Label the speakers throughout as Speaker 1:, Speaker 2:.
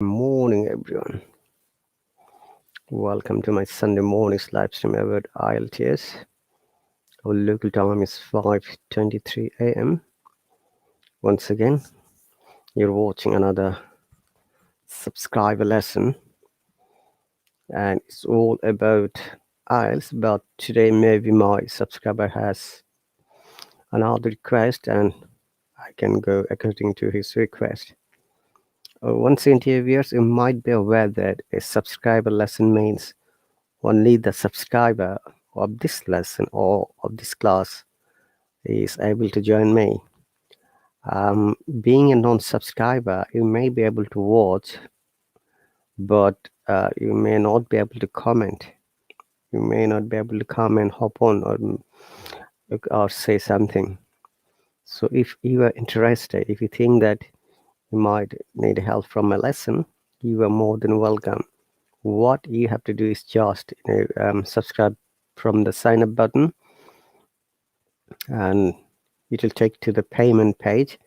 Speaker 1: Morning, everyone. Welcome to my Sunday morning's live stream about IELTS. Our local time is 5:23 a.m. Once again, you're watching another subscriber lesson, and it's all about IELTS. But today, maybe my subscriber has another request, and I can go according to his request. Once in viewers, you might be aware that a subscriber lesson means only the subscriber of this lesson or of this class is able to join me. Being a non-subscriber, you may be able to watch, but you may not be able to comment. You may not be able to comment, hop on, or say something. So if you are interested, if you think that you might need help from a lesson, you are more than welcome. What you have to do is just subscribe from the sign up button, and it will take to the payment page.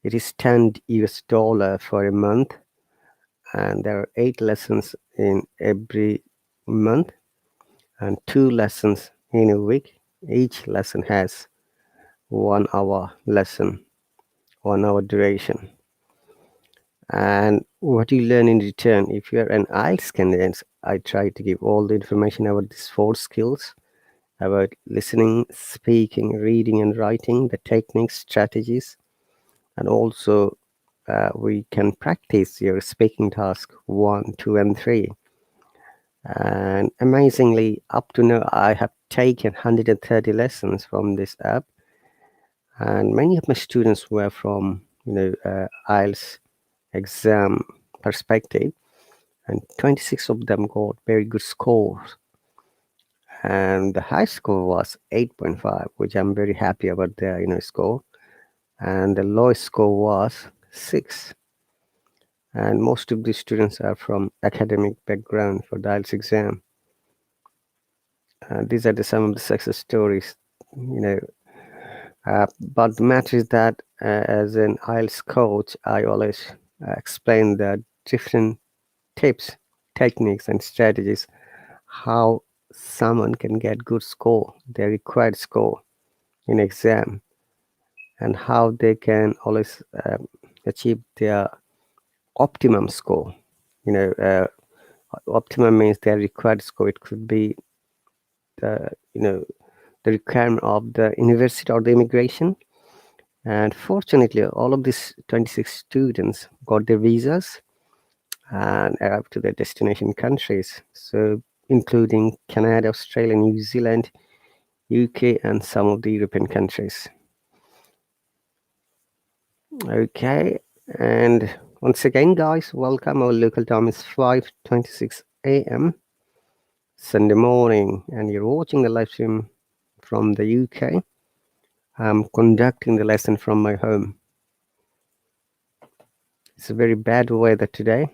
Speaker 1: It is $10 for a month, and there are 8 lessons in every month and 2 lessons in a week. Each lesson has 1 hour lesson, 1 hour duration. And what you learn in return, if you're an IELTS candidate, I try to give all the information about these 4 skills, about listening, speaking, reading and writing, the techniques, strategies, and also we can practice your speaking task 1, 2 and 3. And amazingly, up to now I have taken 130 lessons from this app, and many of my students were from IELTS exam perspective, and 26 of them got very good scores, and the high score was 8.5, which I'm very happy about their score, and the lowest score was 6. And most of these students are from academic background for the IELTS exam. These are some of the success stories, but the matter is that as an IELTS coach, I always explain the different tips, techniques and strategies, how someone can get good score, their required score in exam, and how they can always achieve their optimum score. Optimum means their required score. It could be the the requirement of the university or the immigration. And fortunately, all of these 26 students got their visas and arrived to their destination countries, so including Canada, Australia, New Zealand, UK, and some of the European countries. Okay, and once again, guys, welcome. Our local time is 5:26 a.m. Sunday morning, and you're watching the live stream from the UK. I'm conducting the lesson from my home. It's a very bad weather today.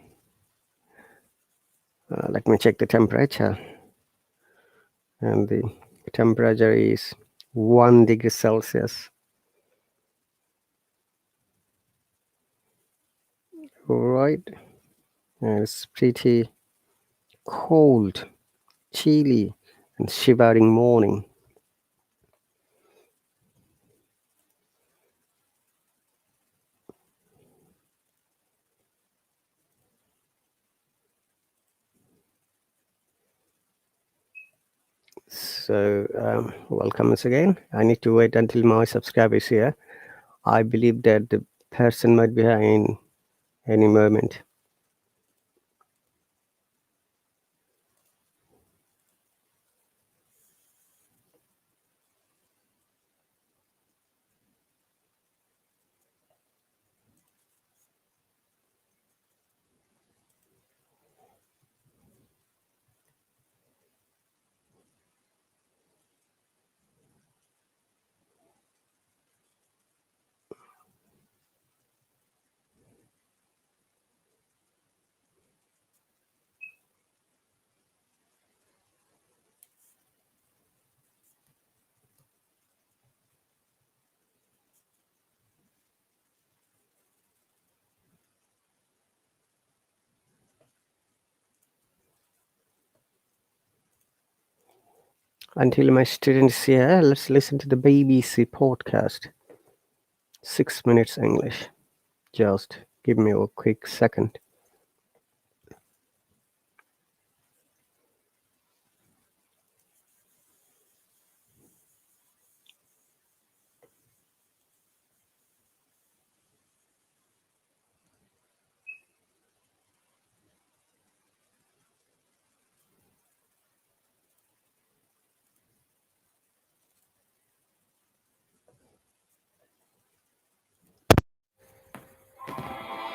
Speaker 1: Let me check the temperature. And the temperature is 1 degree Celsius. Right. And it's pretty cold, chilly, and shivering morning. So welcome once again. I need to wait until my subscriber is here. I believe that the person might be here in any moment. Until my students here, let's listen to the BBC podcast. 6 minutes English. Just give me a quick second.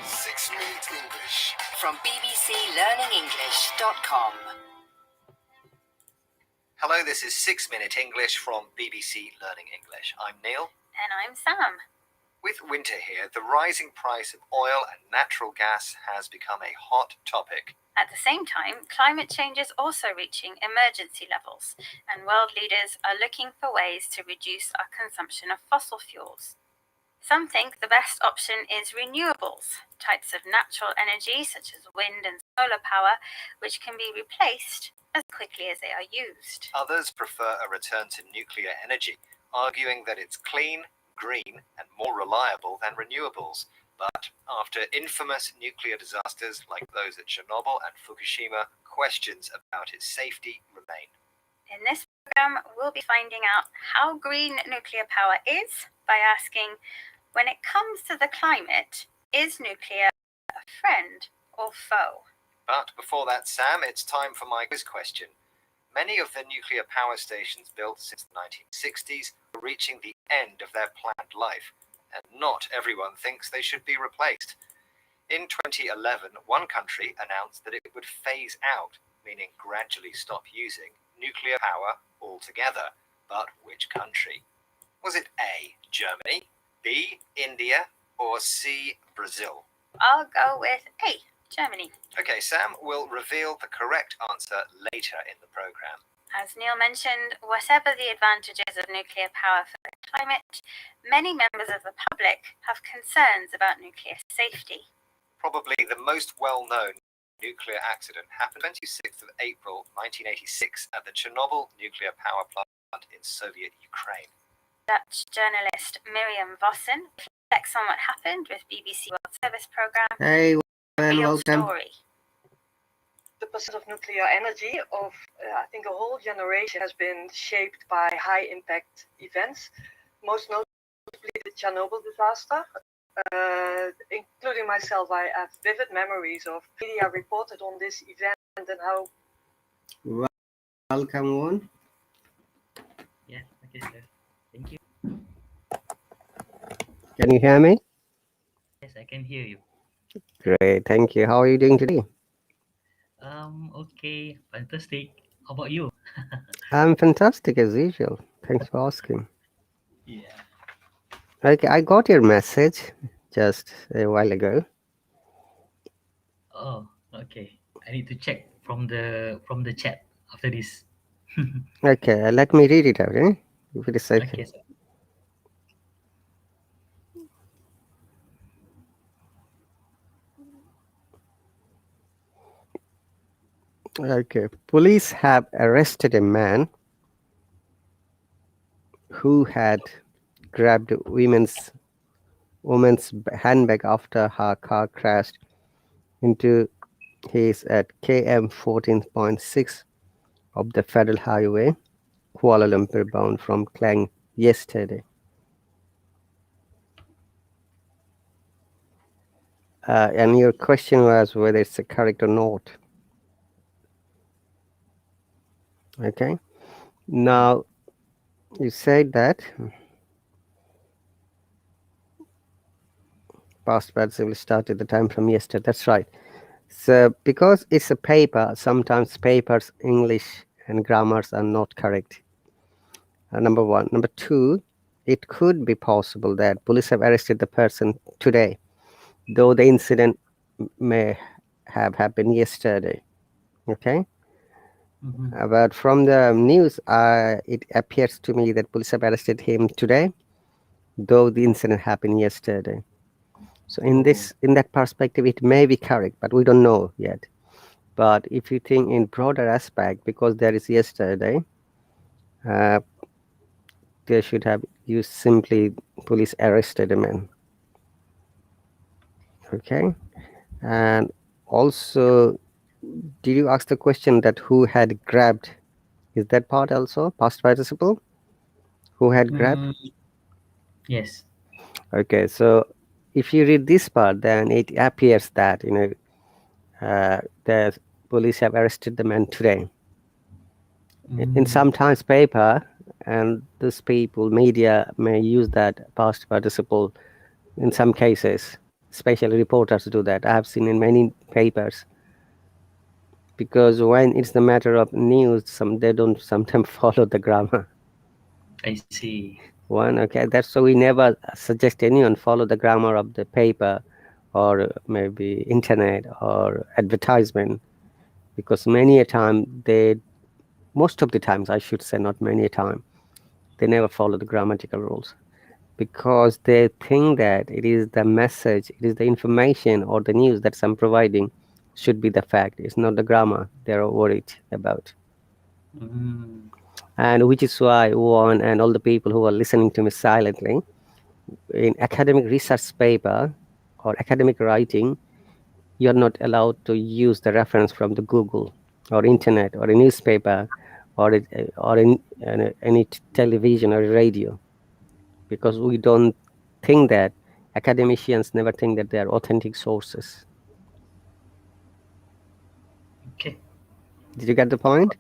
Speaker 2: Six-minute English from bbclearningenglish.com. Hello, this is 6-Minute English from BBC Learning English. I'm Neil.
Speaker 3: And I'm Sam.
Speaker 2: With winter here, the rising price of oil and natural gas has become a hot topic.
Speaker 3: At the same time, climate change is also reaching emergency levels, and world leaders are looking for ways to reduce our consumption of fossil fuels. Some think the best option is renewables, types of natural energy such as wind and solar power, which can be replaced as quickly as they are used.
Speaker 2: Others prefer a return to nuclear energy, arguing that it's clean, green, and more reliable than renewables. But after infamous nuclear disasters like those at Chernobyl and Fukushima, questions about its safety remain.
Speaker 3: In this program, we'll be finding out how green nuclear power is by asking, when it comes to the climate, is nuclear a friend or foe?
Speaker 2: But before that, Sam, it's time for my quiz question. Many of the nuclear power stations built since the 1960s are reaching the end of their planned life, and not everyone thinks they should be replaced. In 2011, one country announced that it would phase out, meaning gradually stop using, nuclear power altogether. But which country? Was it A, Germany, B, India, or C, Brazil?
Speaker 3: I'll go with A, Germany.
Speaker 2: Okay, Sam will reveal the correct answer later in the program.
Speaker 3: As Neil mentioned, whatever the advantages of nuclear power for the climate, many members of the public have concerns about nuclear safety.
Speaker 2: Probably the most well-known nuclear accident happened 26th of April 1986 at the Chernobyl nuclear power plant in Soviet Ukraine.
Speaker 3: Dutch journalist Miriam Vossen reflects on what happened with BBC World Service programme
Speaker 1: Hey, and
Speaker 3: Real
Speaker 1: welcome.
Speaker 3: Story.
Speaker 4: The percent of nuclear energy of, I think, a whole generation has been shaped by high-impact events, most notably the Chernobyl disaster. Including myself, I have vivid memories of media reported on this event and how...
Speaker 1: Welcome one.
Speaker 5: Yeah, okay, sir. Thank you.
Speaker 1: Can you hear me?
Speaker 5: Yes, I can hear you.
Speaker 1: Great, thank you. How are you doing today?
Speaker 5: Okay, fantastic. How about you?
Speaker 1: I'm fantastic as usual. Thanks for asking.
Speaker 5: Yeah.
Speaker 1: Okay, I got your message just a while ago.
Speaker 5: Oh, okay. I need to check from the chat after this.
Speaker 1: Okay, let me read it out, if it is okay.
Speaker 5: Okay, sir.
Speaker 1: Okay, police have arrested a man who had grabbed a woman's handbag after her car crashed into his at km 14.6 of the Federal Highway, Kuala Lumpur bound from Klang yesterday. And your question was whether it's correct or not. Okay. Now, you said that past participle started the time from yesterday. That's right. So, because it's a paper, sometimes papers, English and grammars are not correct. Number one. Number two, it could be possible that police have arrested the person today, though the incident may have happened yesterday. Okay. But from the news, it appears to me that police have arrested him today, though the incident happened yesterday. So in that perspective, it may be correct, but we don't know yet. But if you think in broader aspect, because there is yesterday, uh, they should have used simply police arrested a man. Okay. And also, did you ask the question that who had grabbed? Is that part also past participle? Who had grabbed?
Speaker 5: Mm, yes.
Speaker 1: Okay, so if you read this part, then it appears that the police have arrested the man today. In
Speaker 5: Mm,
Speaker 1: sometimes paper, and these people, media may use that past participle in some cases. Especially reporters do that. I have seen in many papers, because when it's the matter of news, they don't sometimes follow the grammar.
Speaker 5: I see.
Speaker 1: One, okay, that's so we never suggest anyone follow the grammar of the paper or maybe internet or advertisement, because many a time most of the times, I should say, not many a time, they never follow the grammatical rules, because they think that it is the message, it is the information or the news that I'm providing should be the fact. It's not the grammar they're worried about.
Speaker 5: Mm,
Speaker 1: And which is why one and all the people who are listening to me silently, in academic research paper or academic writing, you're not allowed to use the reference from the Google or internet or a newspaper or in any television or radio, because we don't think that, academicians never think that they are authentic sources.
Speaker 5: okay.
Speaker 1: Did you get the point?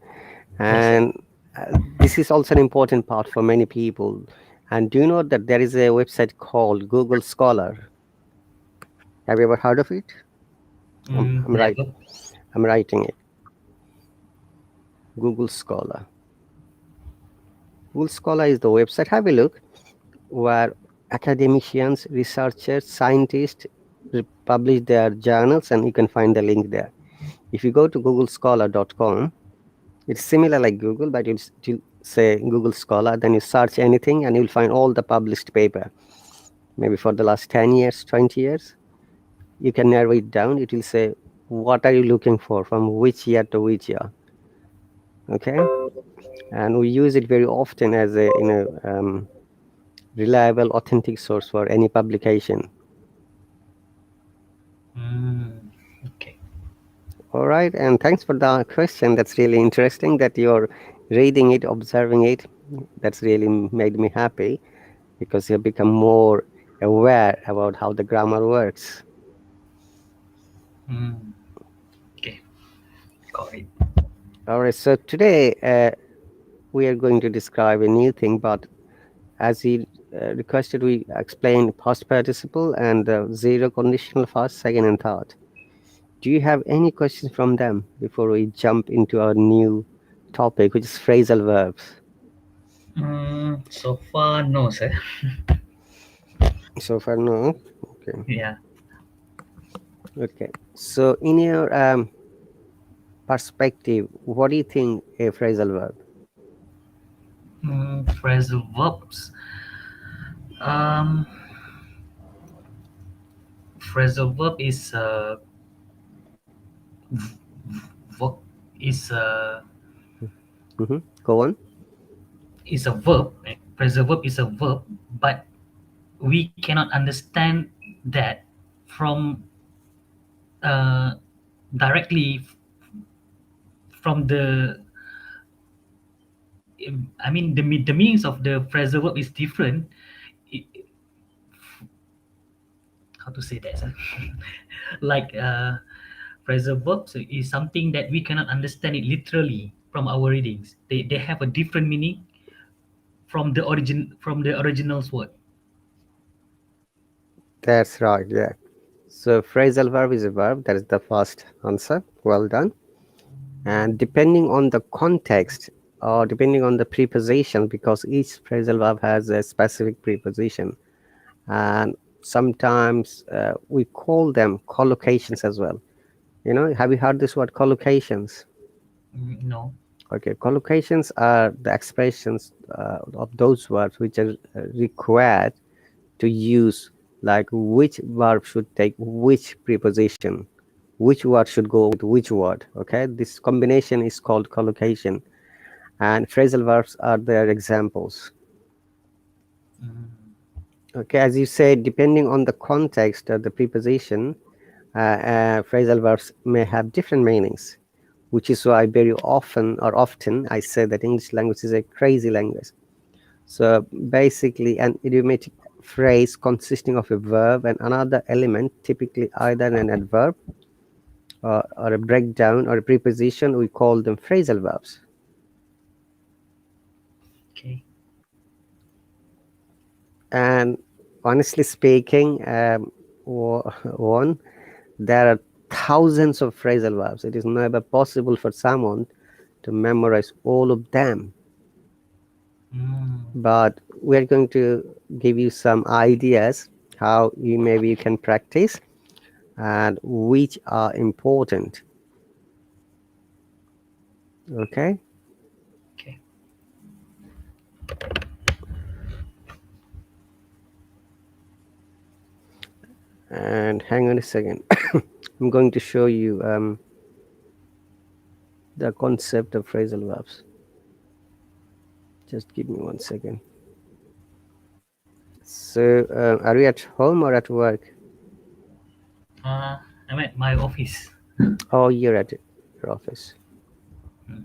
Speaker 5: Yes, sir.
Speaker 1: And this is also an important part for many people. And do you know that there is a website called Google Scholar? Have you ever heard of it? I'm right.
Speaker 5: Never.
Speaker 1: I'm writing it. Google Scholar. Google Scholar is the website. Have a look, where academicians, researchers, scientists publish their journals, and you can find the link there. If you go to googlescholar.com, it's similar like Google, but you'll say Google Scholar, then you search anything and you'll find all the published paper, maybe for the last 10 years, 20 years. You can narrow it down. It will say, what are you looking for, from which year to which year? Okay. And we use it very often as a reliable, authentic source for any publication.
Speaker 5: Mm, okay.
Speaker 1: All right, and thanks for the question. That's really interesting that you're reading it, observing it. That's really made me happy, because you become more aware about how the grammar works.
Speaker 5: Mm, okay. Got it.
Speaker 1: All right, so today we are going to describe a new thing, but as he requested, we explain past participle and zero conditional first, second, and third. Do you have any questions from them before we jump into our new topic, which is phrasal verbs?
Speaker 5: So far, no, sir.
Speaker 1: So far, no. Okay.
Speaker 5: Yeah.
Speaker 1: Okay. So, in your perspective, what do you think a phrasal verb?
Speaker 5: Phrasal verbs. Um, Phrasal verb is verb is a
Speaker 1: Go on.
Speaker 5: verb. Phrasal verb is a verb, but we cannot understand that from uh, directly from the. I mean, the meanings of the phrasal verb is different. It, how to say that? Sir? Like phrasal verbs is something that we cannot understand it literally from our readings. They have a different meaning from the original's word.
Speaker 1: That's right. Yeah. So, phrasal verb is a verb. That is the first answer. Well done. And depending on the context, or depending on the preposition, because each phrasal verb has a specific preposition, and sometimes we call them collocations as well. Have you heard this word, collocations?
Speaker 5: No.
Speaker 1: Okay, collocations are the expressions of those verbs which are required to use, like which verb should take which preposition, which word should go with which word. Okay, this combination is called collocation. and phrasal verbs are their examples.
Speaker 5: Mm.
Speaker 1: Okay, as you said, depending on the context of the preposition, phrasal verbs may have different meanings, which is why very often I say that English language is a crazy language. So basically, an idiomatic phrase consisting of a verb and another element, typically either an adverb or a breakdown or a preposition, we call them phrasal verbs.
Speaker 5: Okay.
Speaker 1: And honestly speaking, one, there are thousands of phrasal verbs. It is never possible for someone to memorize all of them.
Speaker 5: Mm.
Speaker 1: But we're going to give you some ideas how maybe you can practice and which are important. Okay,
Speaker 5: Okay.
Speaker 1: and hang on a second. I'm going to show you the concept of phrasal verbs. Just give me 1 second. So are you at home or at work?
Speaker 5: I'm at my office.
Speaker 1: Oh, you're at your office.
Speaker 5: Mm.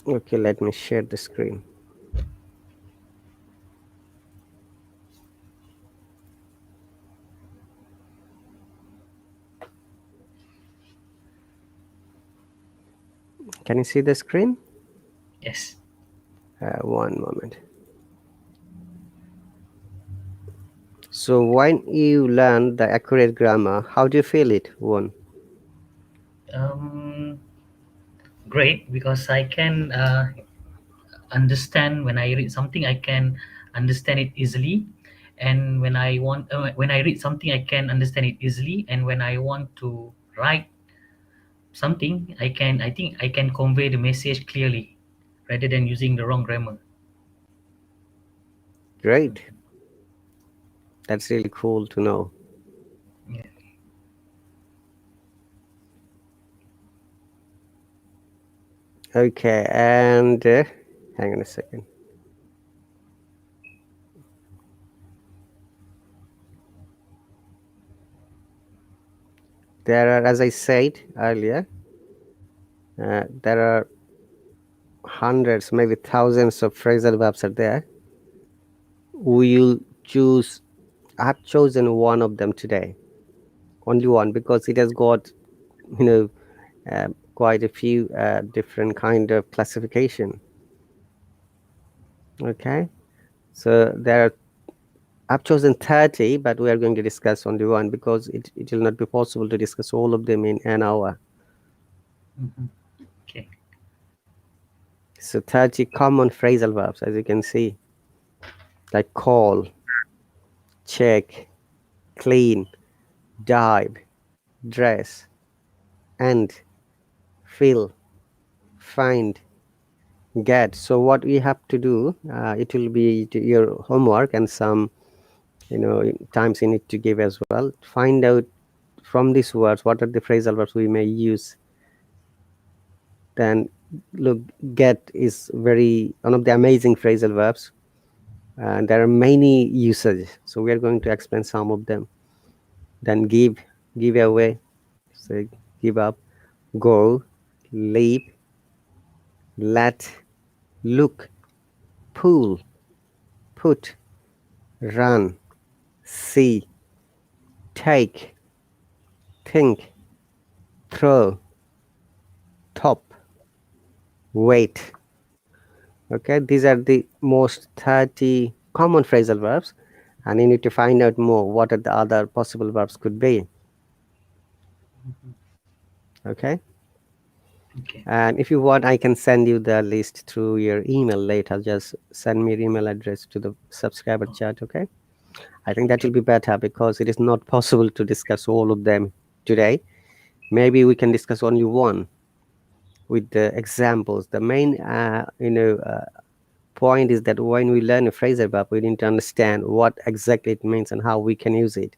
Speaker 1: Okay, let me share the screen. Can you see the screen?
Speaker 5: Yes.
Speaker 1: One moment. So when you learn the accurate grammar, how do you feel it, one?
Speaker 5: Um, Great, because I can understand when I read something. I can understand it easily, and when I read something, I can understand it easily. And when I want to write something, I think I can convey the message clearly, rather than using the wrong grammar.
Speaker 1: Great. That's really cool to know.
Speaker 5: Yeah.
Speaker 1: Okay, and hang on a second. There are, as I said earlier, there are hundreds, maybe thousands of phrasal verbs are there. We'll choose, I've chosen one of them today. Only one, because it has got, you know, quite a few different kind of classification. Okay, so there are, I've chosen 30, but we are going to discuss only one because it will not be possible to discuss all of them in an hour.
Speaker 5: Mhm. Okay.
Speaker 1: So 30 common phrasal verbs, as you can see, like call, check, clean, dive, dress, end, fill, find, get. So what we have to do, it will be your homework and some, times you need to give as well. Find out from these words what are the phrasal verbs we may use. Then look, get is one of the amazing phrasal verbs, and there are many usages. So we are going to explain some of them. Then give away, say give up, go, leave, let, look, pull, put, run, see, take, think, throw, top, wait. Okay, these are the most 30 common phrasal verbs, and you need to find out more what are the other possible verbs could be. Okay,
Speaker 5: Okay.
Speaker 1: And if you want, I can send you the list through your email later. Just send me your email address to the subscriber chat, okay? I think that will be better because it is not possible to discuss all of them today. Maybe we can discuss only one with the examples. The main, point is that when we learn a phrasal verb, we need to understand what exactly it means and how we can use it.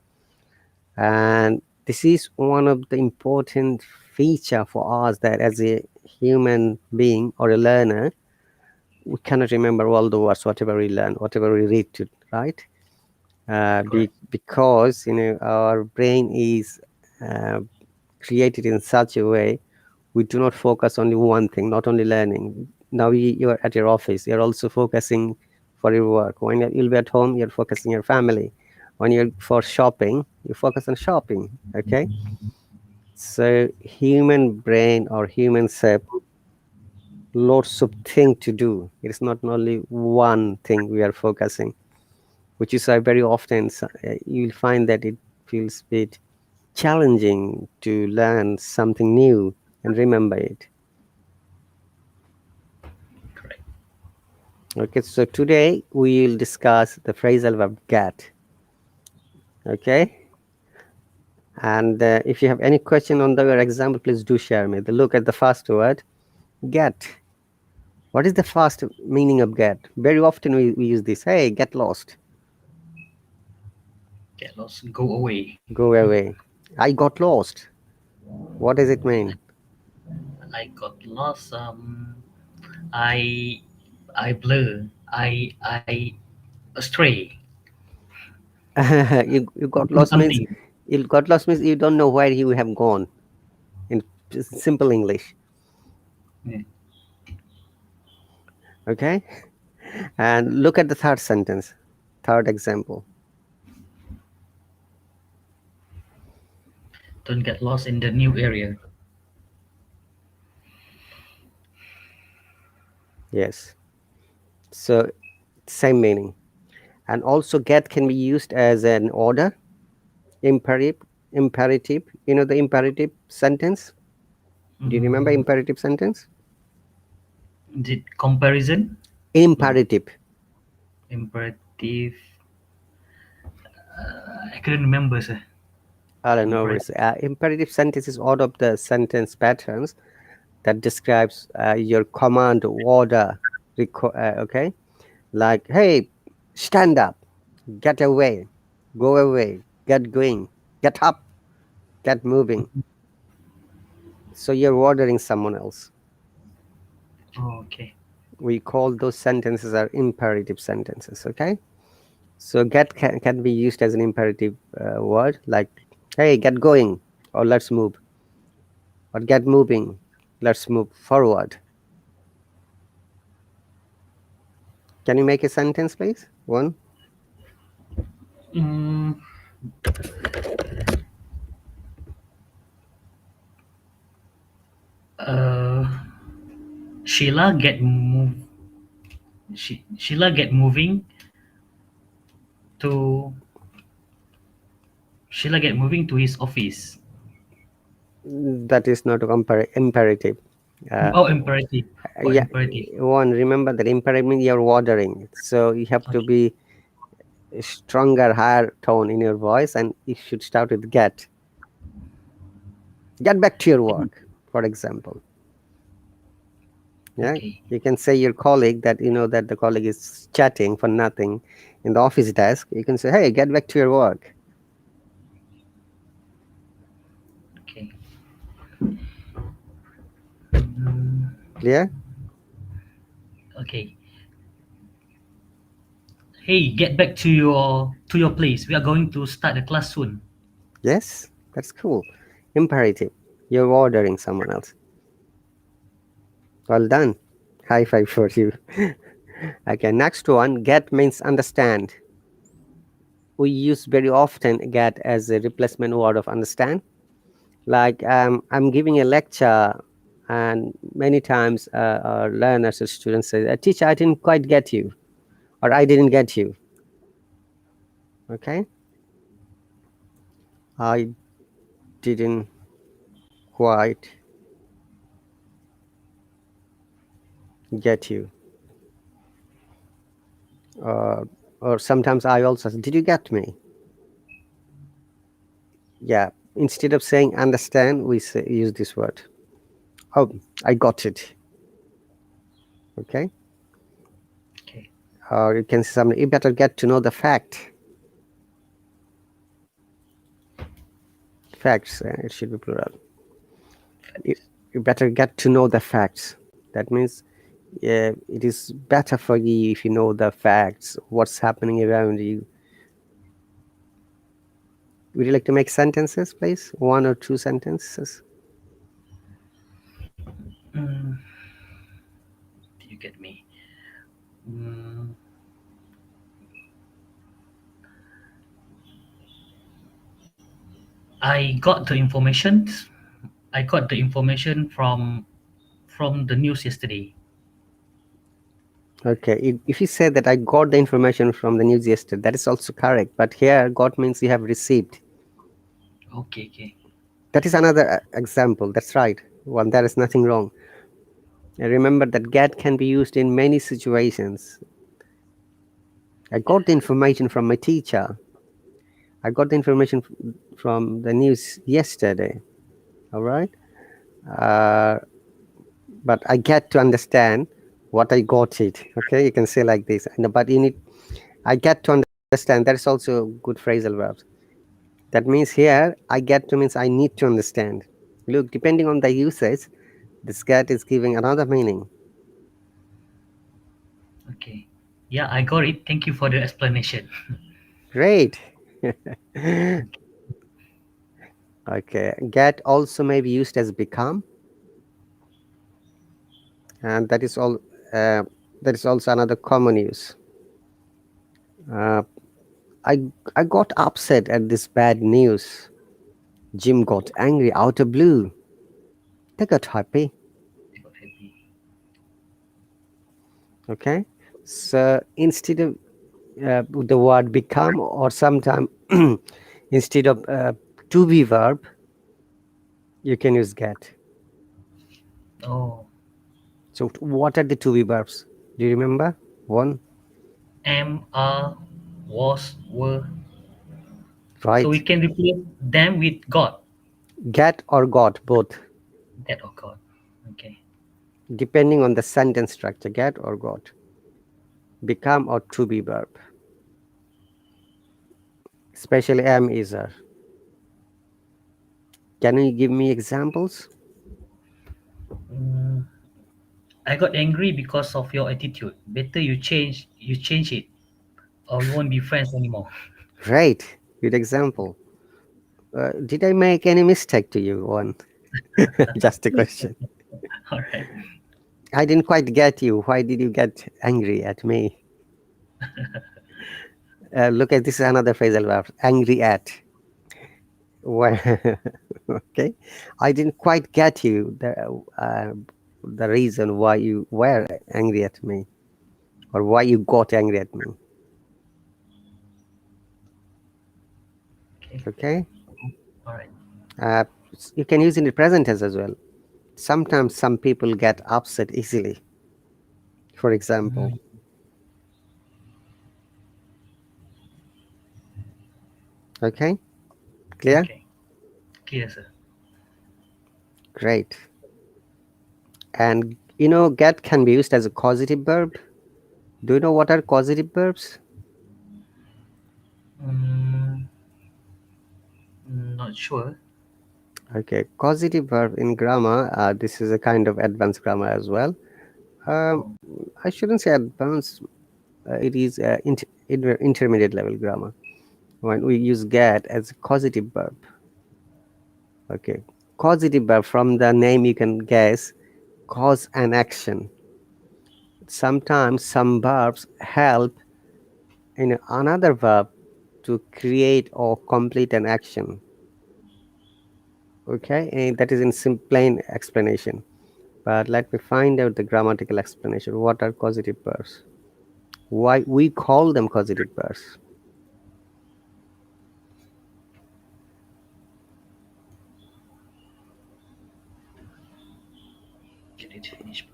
Speaker 1: And this is one of the important feature for us, that as a human being or a learner, we cannot remember all the words, whatever we learn, whatever we read to, right?
Speaker 5: Correct.
Speaker 1: Because our brain is uh, created in such a way, we do not focus only one thing, not only learning. Now you are at your office, you're also focusing for your work. When you'll be at home, you're focusing your family. When you're for shopping, you focus on shopping. Okay, so human brain or human self, lots of thing to do. It's not only one thing we are focusing, which is why very often you'll find that it feels a bit challenging to learn something new and remember it.
Speaker 5: Correct.
Speaker 1: Okay, so today we will discuss the phrasal verb get. Okay, and if you have any question on the example, please do share me. The look at the first word, get. What is the first meaning of get? Very often we use this. Hey, get lost,
Speaker 5: Get lost. Go away.
Speaker 1: go away. I got lost. What does it mean?
Speaker 5: I got lost. I I blur. I astray.
Speaker 1: You got
Speaker 5: Do
Speaker 1: lost means,
Speaker 5: something.
Speaker 1: you don't know where you have gone. In simple English,
Speaker 5: Yeah.
Speaker 1: okay. And look at the third sentence, third example.
Speaker 5: Don't get lost in the new area.
Speaker 1: Yes, so same meaning. And also get can be used as an order, imperative. You know the imperative sentence. Do you remember
Speaker 5: Mm,
Speaker 1: imperative sentence?
Speaker 5: the comparison. No.
Speaker 1: Imperative.
Speaker 5: Imperative. I couldn't remember, sir.
Speaker 1: I don't know.
Speaker 5: Imperative.
Speaker 1: Imperative sentence is one of the sentence patterns that describes your command order. Okay, like hey, stand up, get away, go away, get going, get up, get moving. So you're ordering someone else.
Speaker 5: Oh, okay.
Speaker 1: We call those sentences are imperative sentences. Okay, so get can be used as an imperative word, like hey, get going, or let's move, or get moving, let's move forward. Can you make a sentence, please? One.
Speaker 5: Mm, uh, Sheila get move. Sheila get moving to Sheila get moving to his office.
Speaker 1: That is not a imperative. uh,
Speaker 5: Oh, imperative. Oh,
Speaker 1: yeah,
Speaker 5: imperative.
Speaker 1: one, remember that imperative means you're ordering, so you have to
Speaker 5: Okay.
Speaker 1: be a stronger, higher tone in your voice, and you should start with get back to your work, for example. Yeah,
Speaker 5: Okay.
Speaker 1: you can say your colleague that you know that the colleague is chatting for nothing in the office desk. You can say, hey, get back to your work.
Speaker 5: Okay. Mm,
Speaker 1: Clear?
Speaker 5: okay. Hey, get back to your place. We are going to start the class soon.
Speaker 1: Yes, that's cool. Imperative, you're ordering someone else. Well done. High five for you. Okay, next one, get means understand. We use very often get as a replacement word of understand. Like I'm giving a lecture, and many times our learners or students say, teacher, I didn't quite get you, or I didn't get you. Okay, I didn't quite Get you. Or sometimes I also say, did you get me? Yeah. Instead of saying understand, we use this word. Oh, I got it. Okay.
Speaker 5: Okay.
Speaker 1: Or you can say something, you better get to know the fact. Facts, it should be plural. You,
Speaker 5: Facts.
Speaker 1: you better get to know the facts. That means it is better for you if you know the facts, what's happening around you. Would you like to make sentences, please? One or two sentences?
Speaker 5: Mm, you get me. Mm, I got the information. I got the information from the news yesterday.
Speaker 1: Okay, if you say that I got the information from the news yesterday, that is also correct. But here, got means you have received.
Speaker 5: Okay, okay.
Speaker 1: That is another example. That's right. One, there is nothing wrong. And remember that get can be used in many situations. I got the information from my teacher. I got the information from the news yesterday. All right. Uh, but I get to understand what I got it. Okay, you can say like this. But you need, I get to understand. That is also good phrasal verbs. That means here, I get to means I need to understand. Look, depending on the usage, this get is giving another meaning.
Speaker 5: Okay. Yeah, I got it. Thank you for the explanation.
Speaker 1: Great. Okay, get also may be used as become, and that is all. That is also another common use. Uh, I I got upset at this bad news. Jim got angry out of blue. They got happy.
Speaker 5: I got happy.
Speaker 1: Okay, so instead of the word become, or sometime instead of to be verb, you can use get.
Speaker 5: Oh,
Speaker 1: So what are the to be verbs? Do you remember? One,
Speaker 5: am, are, was, were. So we
Speaker 1: right?
Speaker 5: can replace them with God.
Speaker 1: Get or got, both,
Speaker 5: That or God. Okay.
Speaker 1: depending on the sentence structure. Get or got, become or to be verb. Especially am, is, are. Can you give me examples?
Speaker 5: Mm, I got angry because of your attitude. Better you change it, or we won't be friends anymore.
Speaker 1: Right, good example. Did I make any mistake to you? One, just a question.
Speaker 5: All right.
Speaker 1: I didn't quite get you. Why did you get angry at me? Look at this is another phrasal verb. Angry at. Well, okay. I didn't quite get you the reason why you were angry at me, or why you got angry at me.
Speaker 5: Okay.
Speaker 1: Okay.
Speaker 5: All right.
Speaker 1: Uh, you can use in the present tense as well. Sometimes some people get upset easily. For example.
Speaker 5: Mm,
Speaker 1: Okay. Clear.
Speaker 5: okay. Clear, sir.
Speaker 1: Great. And get can be used as a causative verb. Do you know what are causative verbs?
Speaker 5: Mm, not sure.
Speaker 1: Okay, causative verb in grammar. This is a kind of advanced grammar as well. Um,
Speaker 5: Oh,
Speaker 1: I shouldn't say advanced. It is intermediate level grammar. When we use get as a causative verb. Okay, causative verb, from the name you can guess, cause an action. Sometimes some verbs help in another verb to create or complete an action. Okay, and that is in plain explanation. But let me find out the grammatical explanation. What are causative verbs? Why we call them causative verbs?
Speaker 5: can it finish?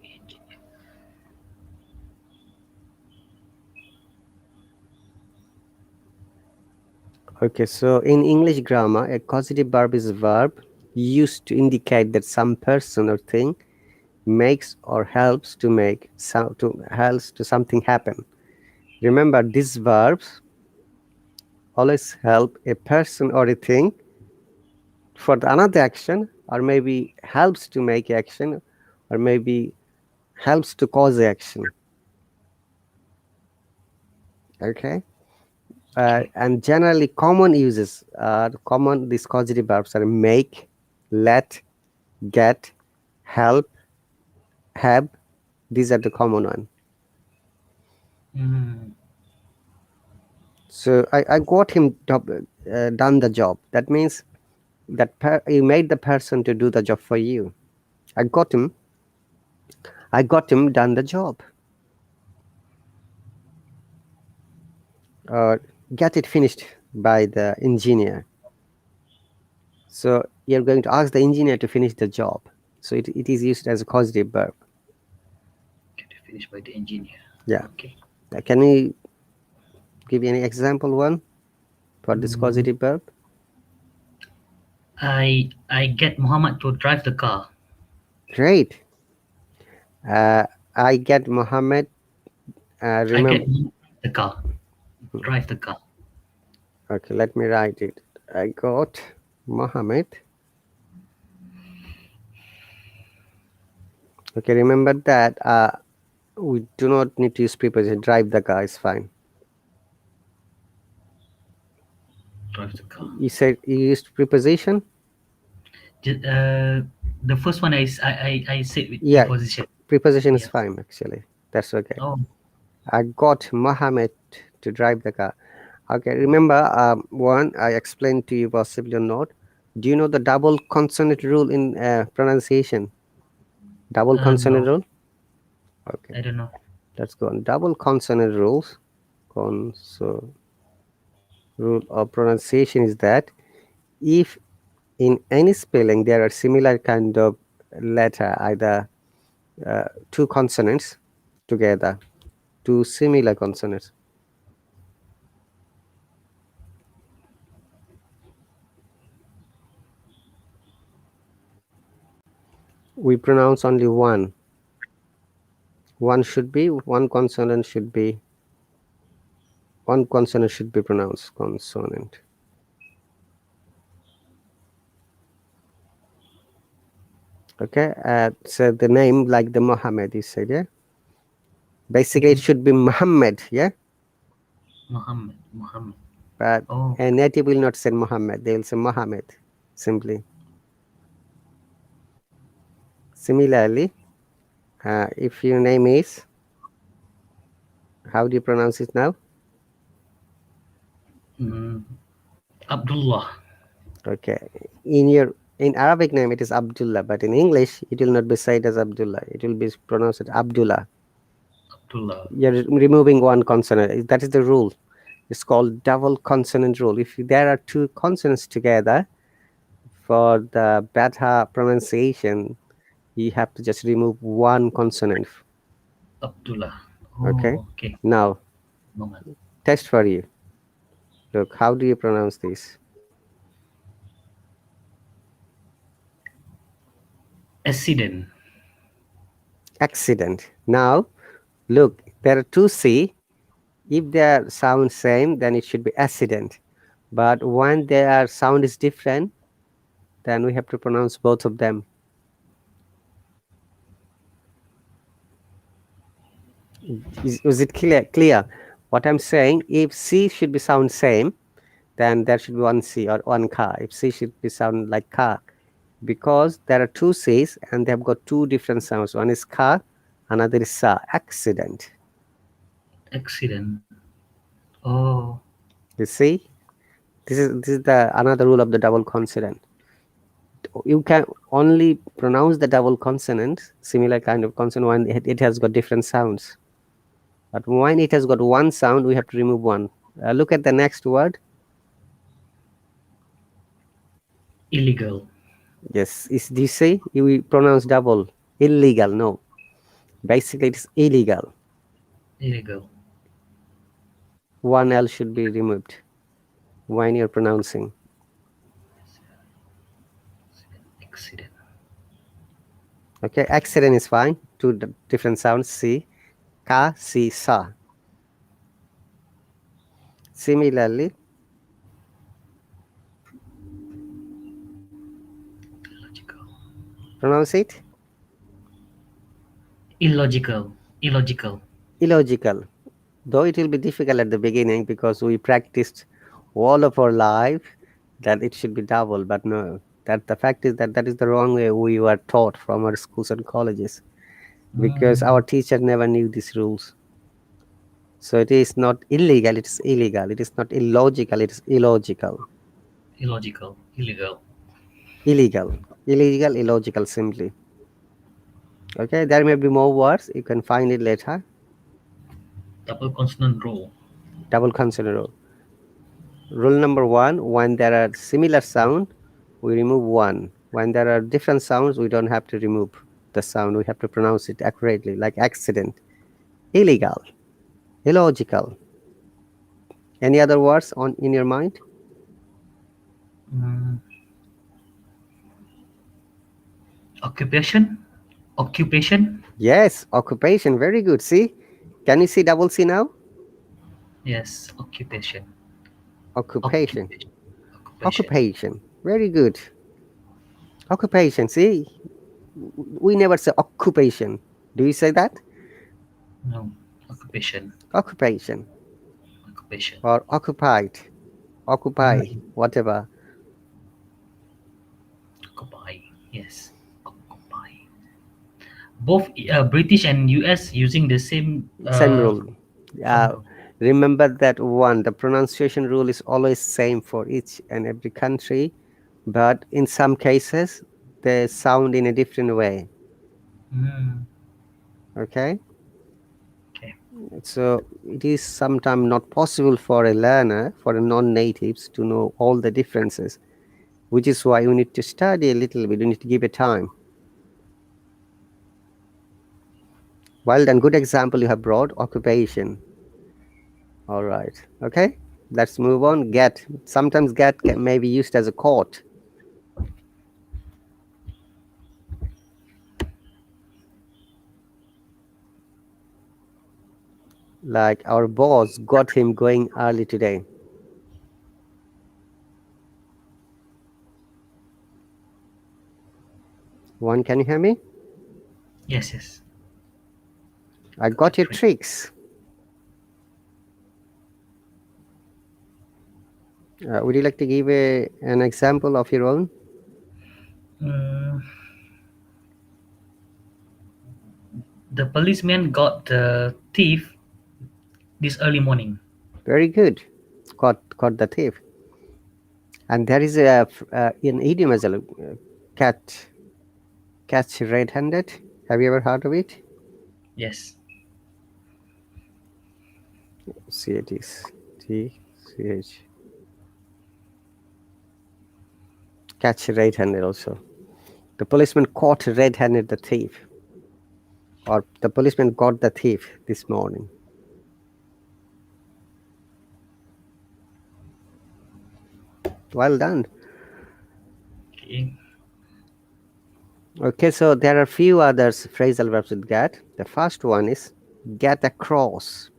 Speaker 1: Okay, so in English grammar, a causative verb is a verb used to indicate that some person or thing makes or helps to make helps to something happen. Remember, these verbs always help a person or a thing for another action, or maybe helps to make action, or maybe helps to cause action. Okay.
Speaker 5: Okay.
Speaker 1: And generally common uses are common, these causative verbs are make, let, get, help, have. These are the common one.
Speaker 5: Mm,
Speaker 1: So I got him done the job. That means that you made the person to do the job for you. I got him. I got him done the job. Or get it finished by the engineer. So you're going to ask the engineer to finish the job. So it is used as a causative verb.
Speaker 5: get it finished by the engineer.
Speaker 1: Yeah.
Speaker 5: Okay.
Speaker 1: Can you give any example one for this
Speaker 5: Mm,
Speaker 1: causative verb?
Speaker 5: I get Muhammad to drive the car.
Speaker 1: Great. I get Mohammed.
Speaker 5: I
Speaker 1: Remember.
Speaker 5: get the car. Drive the car.
Speaker 1: Okay, let me write it. I got Mohammed. Okay, remember that we do not need to use preposition. Drive the car is fine.
Speaker 5: Drive the car.
Speaker 1: You said you used preposition?
Speaker 5: The first one I said with
Speaker 1: Yeah,
Speaker 5: preposition.
Speaker 1: preposition is
Speaker 5: Yes.
Speaker 1: fine actually. That's okay.
Speaker 5: Oh,
Speaker 1: I got Mohammed to drive the car. Okay, remember one I explained to you possibly or not. Do you know the double consonant rule in pronunciation? Double consonant
Speaker 5: no,
Speaker 1: rule? Okay,
Speaker 5: I don't know.
Speaker 1: let's go on. Double consonant rules. Rule of pronunciation is that if in any spelling there are similar kind of letter, either two consonants together, two similar consonants, we pronounce only one. One consonant should be pronounced consonant. Okay, so the name like the Muhammad you said, yeah. Basically, it
Speaker 5: Mhm.
Speaker 1: should be Muhammad, yeah.
Speaker 5: Muhammad.
Speaker 1: But
Speaker 5: Oh,
Speaker 1: a native will not say Muhammad; they will say Muhammad simply. Similarly, if your name is, how do you pronounce it now?
Speaker 5: mm, Abdullah.
Speaker 1: Okay, in Arabic name it is Abdullah, but in English it will not be said as Abdullah. It will be pronounced as Abdullah.
Speaker 5: Abdullah.
Speaker 1: You're removing one consonant. That is the rule. It's called double consonant rule. If there are two consonants together for the better pronunciation, you have to just remove one consonant.
Speaker 5: Abdullah.
Speaker 1: Okay.
Speaker 5: Oh, okay.
Speaker 1: Now,
Speaker 5: Muhammad.
Speaker 1: test for you. Look, how do you pronounce this?
Speaker 5: Accident.
Speaker 1: Accident. Now, look, there are two C. If they are sound same, then it should be accident. But when their sound is different, then we have to pronounce both of them. Was it clear? What I'm saying, if C should be sound same, then there should be one C or one car. If C should be sound like car, because there are two C's and they have got two different sounds. One is car, another is sa. Accident.
Speaker 5: Accident. Oh,
Speaker 1: You see, this is the another rule of the double consonant. You can only pronounce the double consonant, similar kind of consonant, when it has got different sounds. But when it has got one sound, we have to remove one. Look at the next word.
Speaker 5: illegal.
Speaker 1: Yes, do you see? You pronounce double. Illegal. No, basically it's illegal.
Speaker 5: Illegal.
Speaker 1: One L should be removed. when you're pronouncing.
Speaker 5: Accident.
Speaker 1: Okay, accident is fine. Two different sounds. C, ka, si, sa. Similarly,
Speaker 5: Illogical.
Speaker 1: pronounce it.
Speaker 5: Illogical. Illogical.
Speaker 1: Illogical. Though it will be difficult at the beginning because we practiced all of our life that it should be double, but no. That the fact is that that is the wrong way we were taught from our schools and colleges because our teacher never knew these rules. So it is not illegal, it is illegal. It is not illogical, it is illogical.
Speaker 5: Illogical. Illegal.
Speaker 1: Illegal. Illegal, illogical simply. Okay, there may be more words. You can find it later.
Speaker 5: Double consonant rule.
Speaker 1: Double consonant rule. Rule number 1, when there are similar sound, we remove one. When there are different sounds, we don't have to remove the sound. We have to pronounce it accurately, like accident, illegal, illogical. Any other words in your mind?
Speaker 5: Occupation. Occupation.
Speaker 1: Yes, occupation. Very good. See? Can you see double C now?
Speaker 5: Yes. Occupation.
Speaker 1: Occupation.
Speaker 5: Occupation.
Speaker 1: Occupation. Very good. Occupation. See? We never say occupation. Do you say that?
Speaker 5: No. Occupation.
Speaker 1: Occupation.
Speaker 5: Occupation.
Speaker 1: Or occupied. Occupy. Whatever.
Speaker 5: Occupy. Yes. Occupy. Both British and US using the same
Speaker 1: Same rule.
Speaker 5: rule.
Speaker 1: Remember that one, the pronunciation rule is always same for each and every country, but in some cases they sound in a different way. Okay?
Speaker 5: Okay.
Speaker 1: So it is sometimes not possible for a learner, for a non-natives, to know all the differences, which is why we need to study a little bit. We need to give it time. Well done. Good example you have brought. Occupation. All right. Okay. Let's move on. Get. Sometimes get may be used as a court. Like our boss got him going early today. One, can you hear me?
Speaker 5: Yes, yes.
Speaker 1: I got your tricks. Would you like to give an example of your own?
Speaker 5: The policeman got the thief this early morning.
Speaker 1: Very good. Caught the thief. And there is an idiom as well. Catch red-handed. Have you ever heard of it?
Speaker 5: Yes.
Speaker 1: See, it is TCH. Catch red-handed also. The policeman caught red-handed the thief. Or the policeman got the thief this morning. Well done.
Speaker 5: Okay.
Speaker 1: Okay, so there are few others phrasal verbs with get. The first one is get across.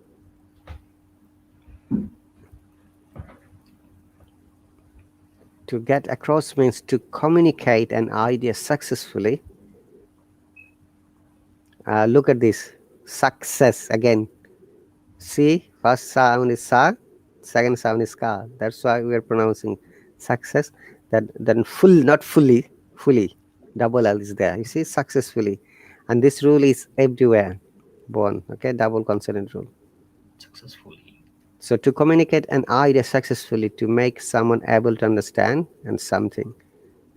Speaker 1: To get across means to communicate an idea successfully. Look at this. Success again. See, first sound is sa, second sound is ka. That's why we are pronouncing success. Then not fully. Double L is there. You see, successfully. And this rule is everywhere. Born. Okay, double consonant rule.
Speaker 5: Successfully.
Speaker 1: So to communicate an idea successfully, to make someone able to understand and something,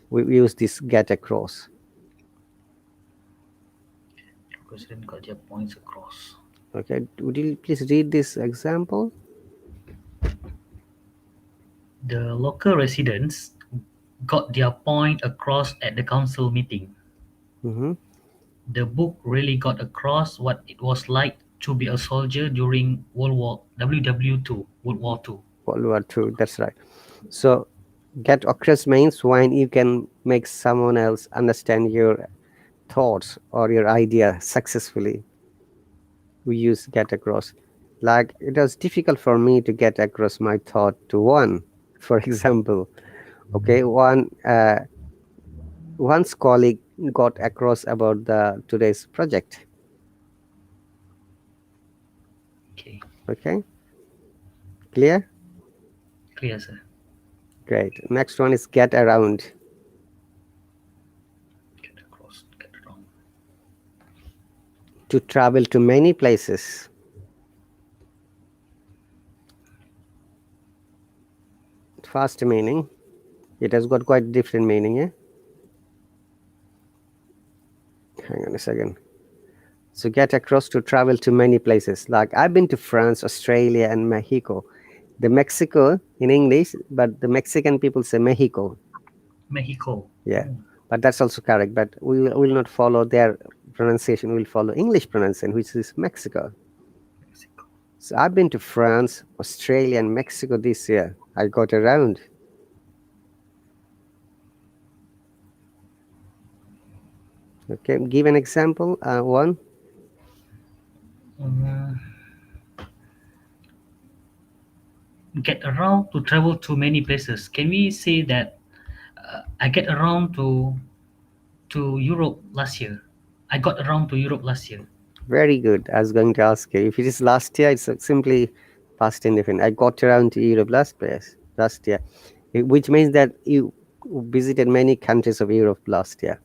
Speaker 1: we use this get across.
Speaker 5: President got their points across.
Speaker 1: Okay, would you please read this example?
Speaker 5: The local residents got their point across at the council meeting. The book really got across what it was like to be a soldier during WW2.
Speaker 1: World War II, that's right. So get across means when you can make someone else understand your thoughts or your idea successfully. We use get across. Like it was difficult for me to get across my thought to one, for example. Okay, one's colleague got across about the today's project.
Speaker 5: Okay.
Speaker 1: Okay, clear?
Speaker 5: Clear, sir.
Speaker 1: Great. Next one is get around.
Speaker 5: Get across, get around.
Speaker 1: To travel to many places. First meaning, it has got quite different meaning. Hang on a second. So get across to travel to many places. Like I've been to France, Australia, and Mexico. The Mexico in English, but the Mexican people say Mexico.
Speaker 5: Mexico.
Speaker 1: Yeah,
Speaker 5: Oh,
Speaker 1: but that's also correct. But we will not follow their pronunciation. We'll follow English pronunciation, which is Mexico.
Speaker 5: Mexico.
Speaker 1: So I've been to France, Australia, and Mexico this year. I got around. Okay, give an example. One.
Speaker 5: Mm, get around to travel to many places. Can we say that I get around to Europe last year? I got around to Europe last year.
Speaker 1: Very good. I was going to ask you if it is last year. It's simply past indefinite. I got around to Europe last year, which means that you visited many countries of Europe last year.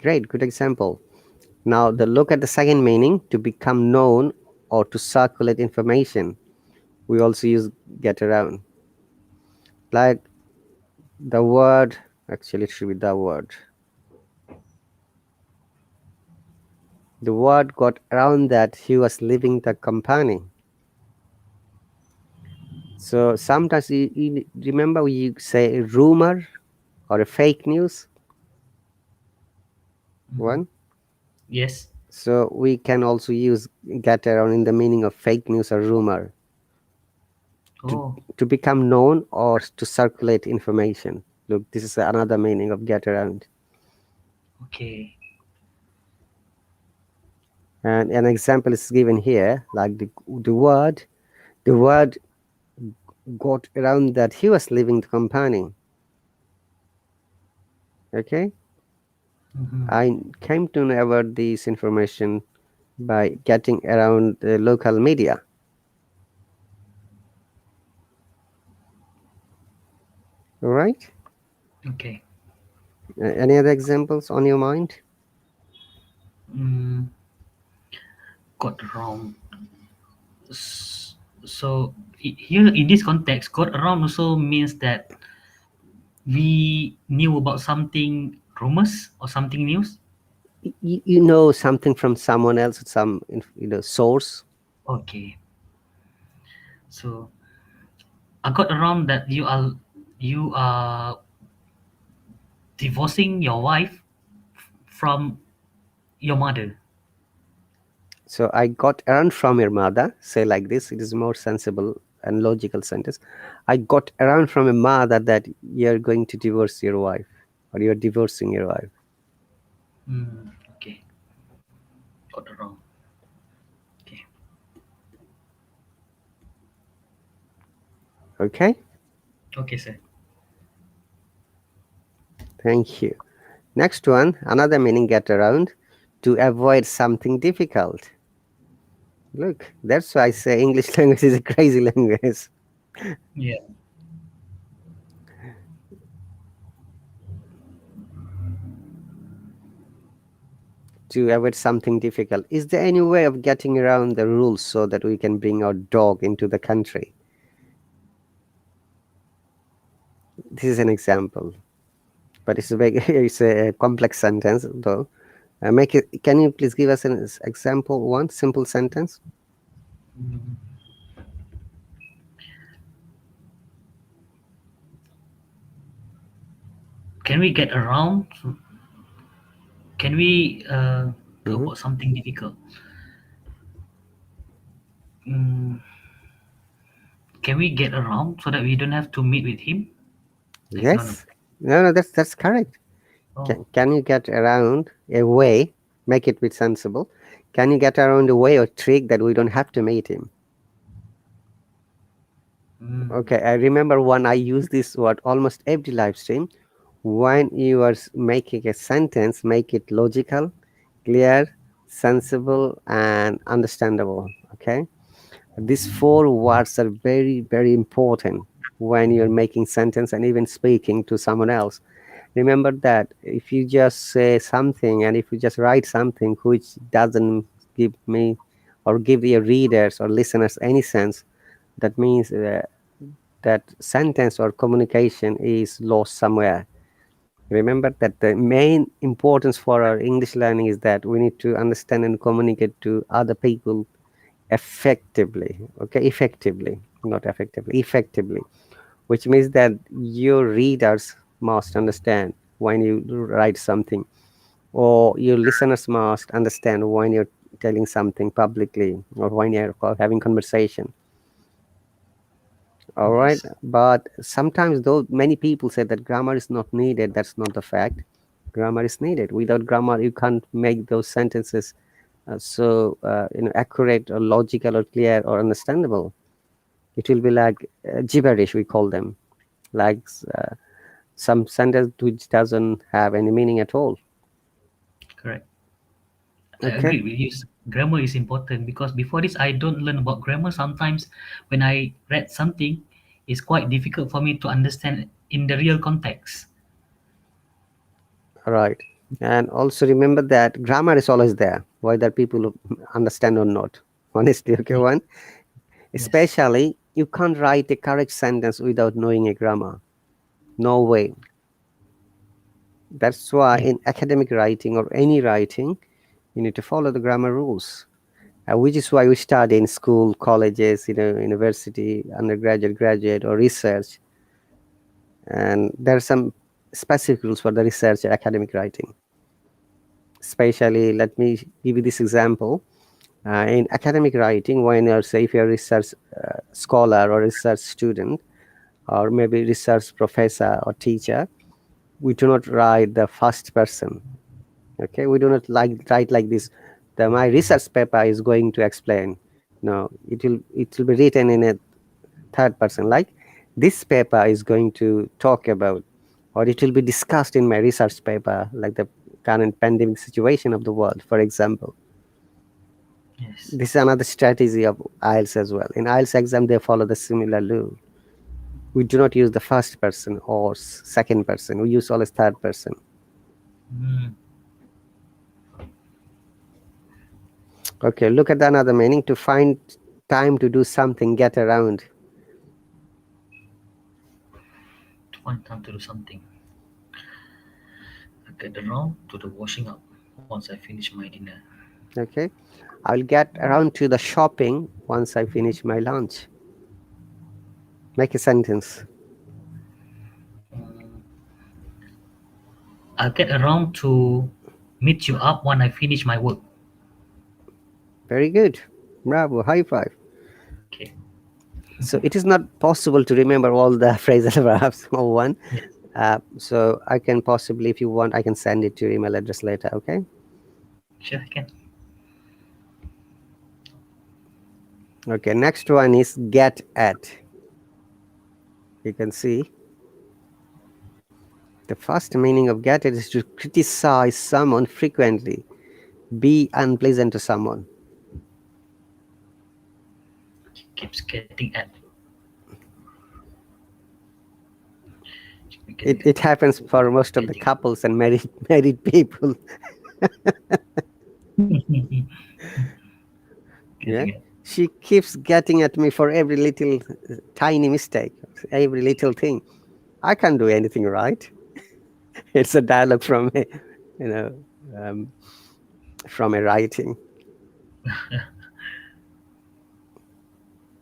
Speaker 1: Great, good example. Now, the look at the second meaning, to become known or to circulate information. We also use get around. Like the word, actually, it should be the word. The word got around that he was leaving the company. So sometimes you remember you say a rumor or a fake news.
Speaker 5: Mhm.
Speaker 1: One.
Speaker 5: Yes.
Speaker 1: So we can also use get around in the meaning of fake news or rumor. to,
Speaker 5: Oh,
Speaker 1: to become known or to circulate information. Look, this is another meaning of get around.
Speaker 5: okay.
Speaker 1: And an example is given here, like the word got around that he was leaving the company. Okay,
Speaker 5: Mhm.
Speaker 1: I came to know about this information by getting around the local media. All right.
Speaker 5: Okay.
Speaker 1: Any other examples on your mind?
Speaker 5: Mm, got around. So here in this context, got around also means that we knew about something rumors or something news.
Speaker 1: You know something from someone else, some source.
Speaker 5: Okay. So I got around that you are divorcing your wife from your mother.
Speaker 1: So I got around from your mother, say like this, it is more sensible and logical sentence. I got around from your mother that you're going to divorce your wife or you're divorcing your wife.
Speaker 5: Okay. Got around. Okay.
Speaker 1: Okay,
Speaker 5: Okay, sir.
Speaker 1: thank you. Next one, another meaning get around, to avoid something difficult. Look, that's why I say English language is a crazy language.
Speaker 5: Yeah.
Speaker 1: To avoid something difficult. Is there any way of getting around the rules so that we can bring our dog into the country? This is an example, but it's a very, it's a complex sentence though. Make it. Can you please give us an example? One simple sentence.
Speaker 5: Mm, Can we get around? Can we go
Speaker 1: Hmm.
Speaker 5: about something difficult? Mm, can we get around so that we don't have to meet with him? Like, no, no.
Speaker 1: Yes. No, that's correct.
Speaker 5: Oh,
Speaker 1: Can you get around a way, make it bit sensible? Can you get around a way or trick that we don't have to meet him?
Speaker 5: mm,
Speaker 1: Okay, I remember when I use this word almost every live stream. When you are making a sentence, make it logical, clear, sensible, and understandable. Okay, these four words are very, very important when you're making sentence and even speaking to someone else. Remember that if you just say something and if you just write something which doesn't give me or give your readers or listeners any sense, that means that sentence or communication is lost somewhere. Remember that the main importance for our English learning is that we need to understand and communicate to other people effectively. Okay, effectively, not effectively, effectively, which means that your readers must understand when you write something, or your listeners must understand when you're telling something publicly or when you're having conversation. All right,
Speaker 5: yes,
Speaker 1: but sometimes though many people say that grammar is not needed, that's not the fact. Grammar is needed. Without grammar you can't make those sentences accurate or logical or clear or understandable. It will be like gibberish, we call them, like some sentence which doesn't have any meaning at all.
Speaker 5: correct. I
Speaker 1: Okay,
Speaker 5: agree with you. Grammar is important because before this, I don't learn about grammar. Sometimes when I read something, it's quite difficult for me to understand in the real context.
Speaker 1: right. And also remember that grammar is always there, whether people understand or not. Honestly, okay,
Speaker 5: Ye-
Speaker 1: one.
Speaker 5: Yes.
Speaker 1: Especially, you can't write a correct sentence without knowing a grammar. No way. That's why
Speaker 5: Yeah.
Speaker 1: in academic writing or any writing, you need to follow the grammar rules. Which is why we study in school, colleges, university, undergraduate, graduate, or research. And there are some specific rules for the research and academic writing. Especially, let me give you this example. In academic writing, when you're, say, if you're a research scholar or research student, or maybe research professor or teacher, we do not write the first person. Okay, we do not write like this. My research paper is going to explain. No, it will be written in a third person, like this paper is going to talk about, or it will be discussed in my research paper, like the current pandemic situation of the world, for example.
Speaker 5: Yes.
Speaker 1: This is another strategy of IELTS as well. In IELTS exam, they follow the similar rule. We do not use the first person or second person. We use always third person.
Speaker 5: Mm,
Speaker 1: Okay, look at another meaning. To find time to do something, get around.
Speaker 5: to find time to do something. I get around to the washing up once I finish my dinner.
Speaker 1: Okay, I'll get around to the shopping once I finish my lunch. Make a sentence.
Speaker 5: Mm, I'll get around to meet you up when I finish my work.
Speaker 1: Very good. Bravo, high five.
Speaker 5: Okay.
Speaker 1: So it is not possible to remember all the phrasal verbs all one.
Speaker 5: Yes.
Speaker 1: So I can possibly, if you want, I can send it to your email address later. Okay.
Speaker 5: Sure, I can.
Speaker 1: Okay. Next one is get at. You can see the first meaning of get at is to criticize someone frequently, be unpleasant to someone.
Speaker 5: She keeps getting at.
Speaker 1: It happens for most of the
Speaker 5: Getting.
Speaker 1: couples and married people. Yeah,
Speaker 5: Getting at.
Speaker 1: she keeps getting at me for every little tiny mistake, every little thing. I can't do anything right. It's a dialogue from a, you know, um, from a writing.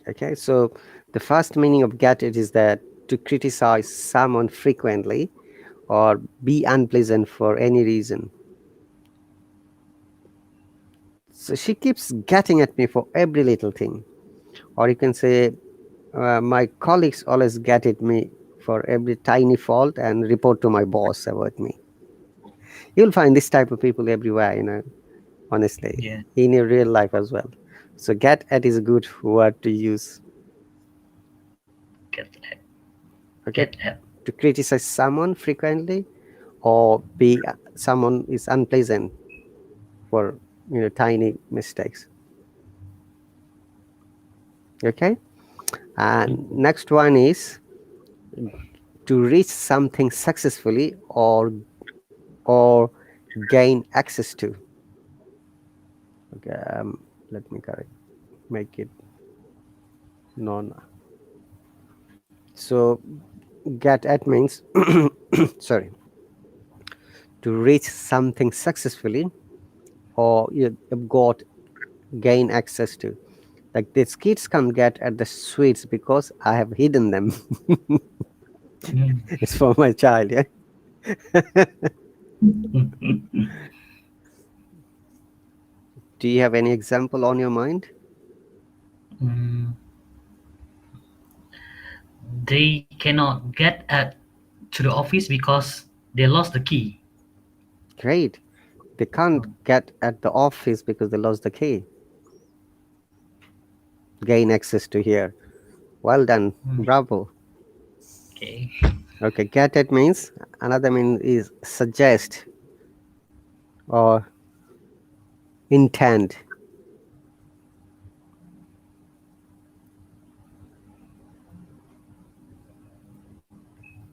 Speaker 1: Okay, so the first meaning of get it is that to criticize someone frequently or be unpleasant for any reason. So she keeps getting at me for every little thing. Or you can say My colleagues always get at me for every tiny fault and report to my boss about me. You'll find this type of people everywhere, honestly,
Speaker 5: Yeah.
Speaker 1: in your real life as well. So get at is a good word to use.
Speaker 5: Get at.
Speaker 1: Okay,
Speaker 5: Get at.
Speaker 1: to criticize someone frequently or be someone is unpleasant for tiny mistakes. Okay, and next one is to reach something successfully or gain access to. Okay, let me correct, make it non. So get at means sorry, to reach something successfully or you've got gain access to. Like these kids can't get at the sweets because I have hidden them.
Speaker 5: Mm.
Speaker 1: It's for my child, yeah. Do you have any example on your mind?
Speaker 5: Mm. They cannot get at to the office because they lost the key.
Speaker 1: Great. They can't get at the office because they lost the key. Gain access to here. Well done.
Speaker 5: Mm.
Speaker 1: Bravo.
Speaker 5: Okay.
Speaker 1: Okay, get at means another mean is suggest or intend.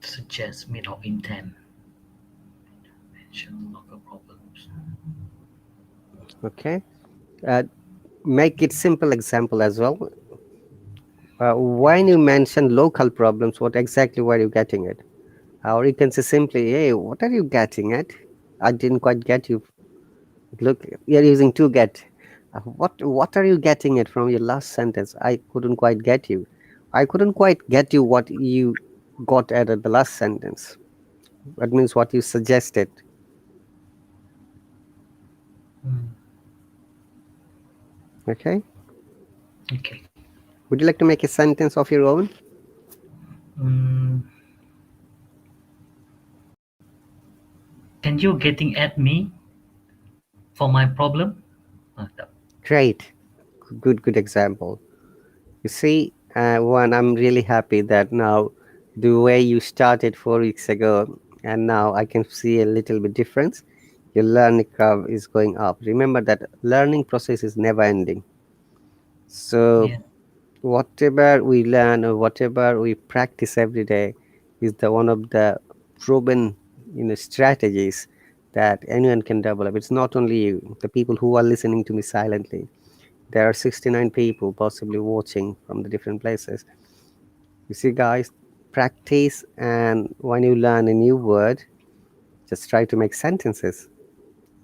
Speaker 5: Suggest made of intent. Mention local problems.
Speaker 1: Okay. Uh, make it simple example as well. When you mention local problems, what exactly were you getting at? Or you can say simply, hey, what are you getting at? I didn't quite get you. Look, you're using to get. What are you getting at from your last sentence? I couldn't quite get you. I couldn't quite get you what you got at the last sentence. That means what you suggested.
Speaker 5: Mm.
Speaker 1: Okay.
Speaker 5: Okay.
Speaker 1: Would you like to make a sentence of your own?
Speaker 5: Mm. Can you getting at me for my problem?
Speaker 1: Great. Good example. You see, one, I'm really happy that now the way you started 4 weeks ago and now I can see a little bit difference. Your learning curve is going up. Remember that learning process is never ending. So
Speaker 5: Yeah.
Speaker 1: whatever we learn or whatever we practice every day is the one of the proven strategies that anyone can develop. It's not only you, the people who are listening to me silently. There are 69 people possibly watching from the different places. You see, guys, practice, and when you learn a new word, just try to make sentences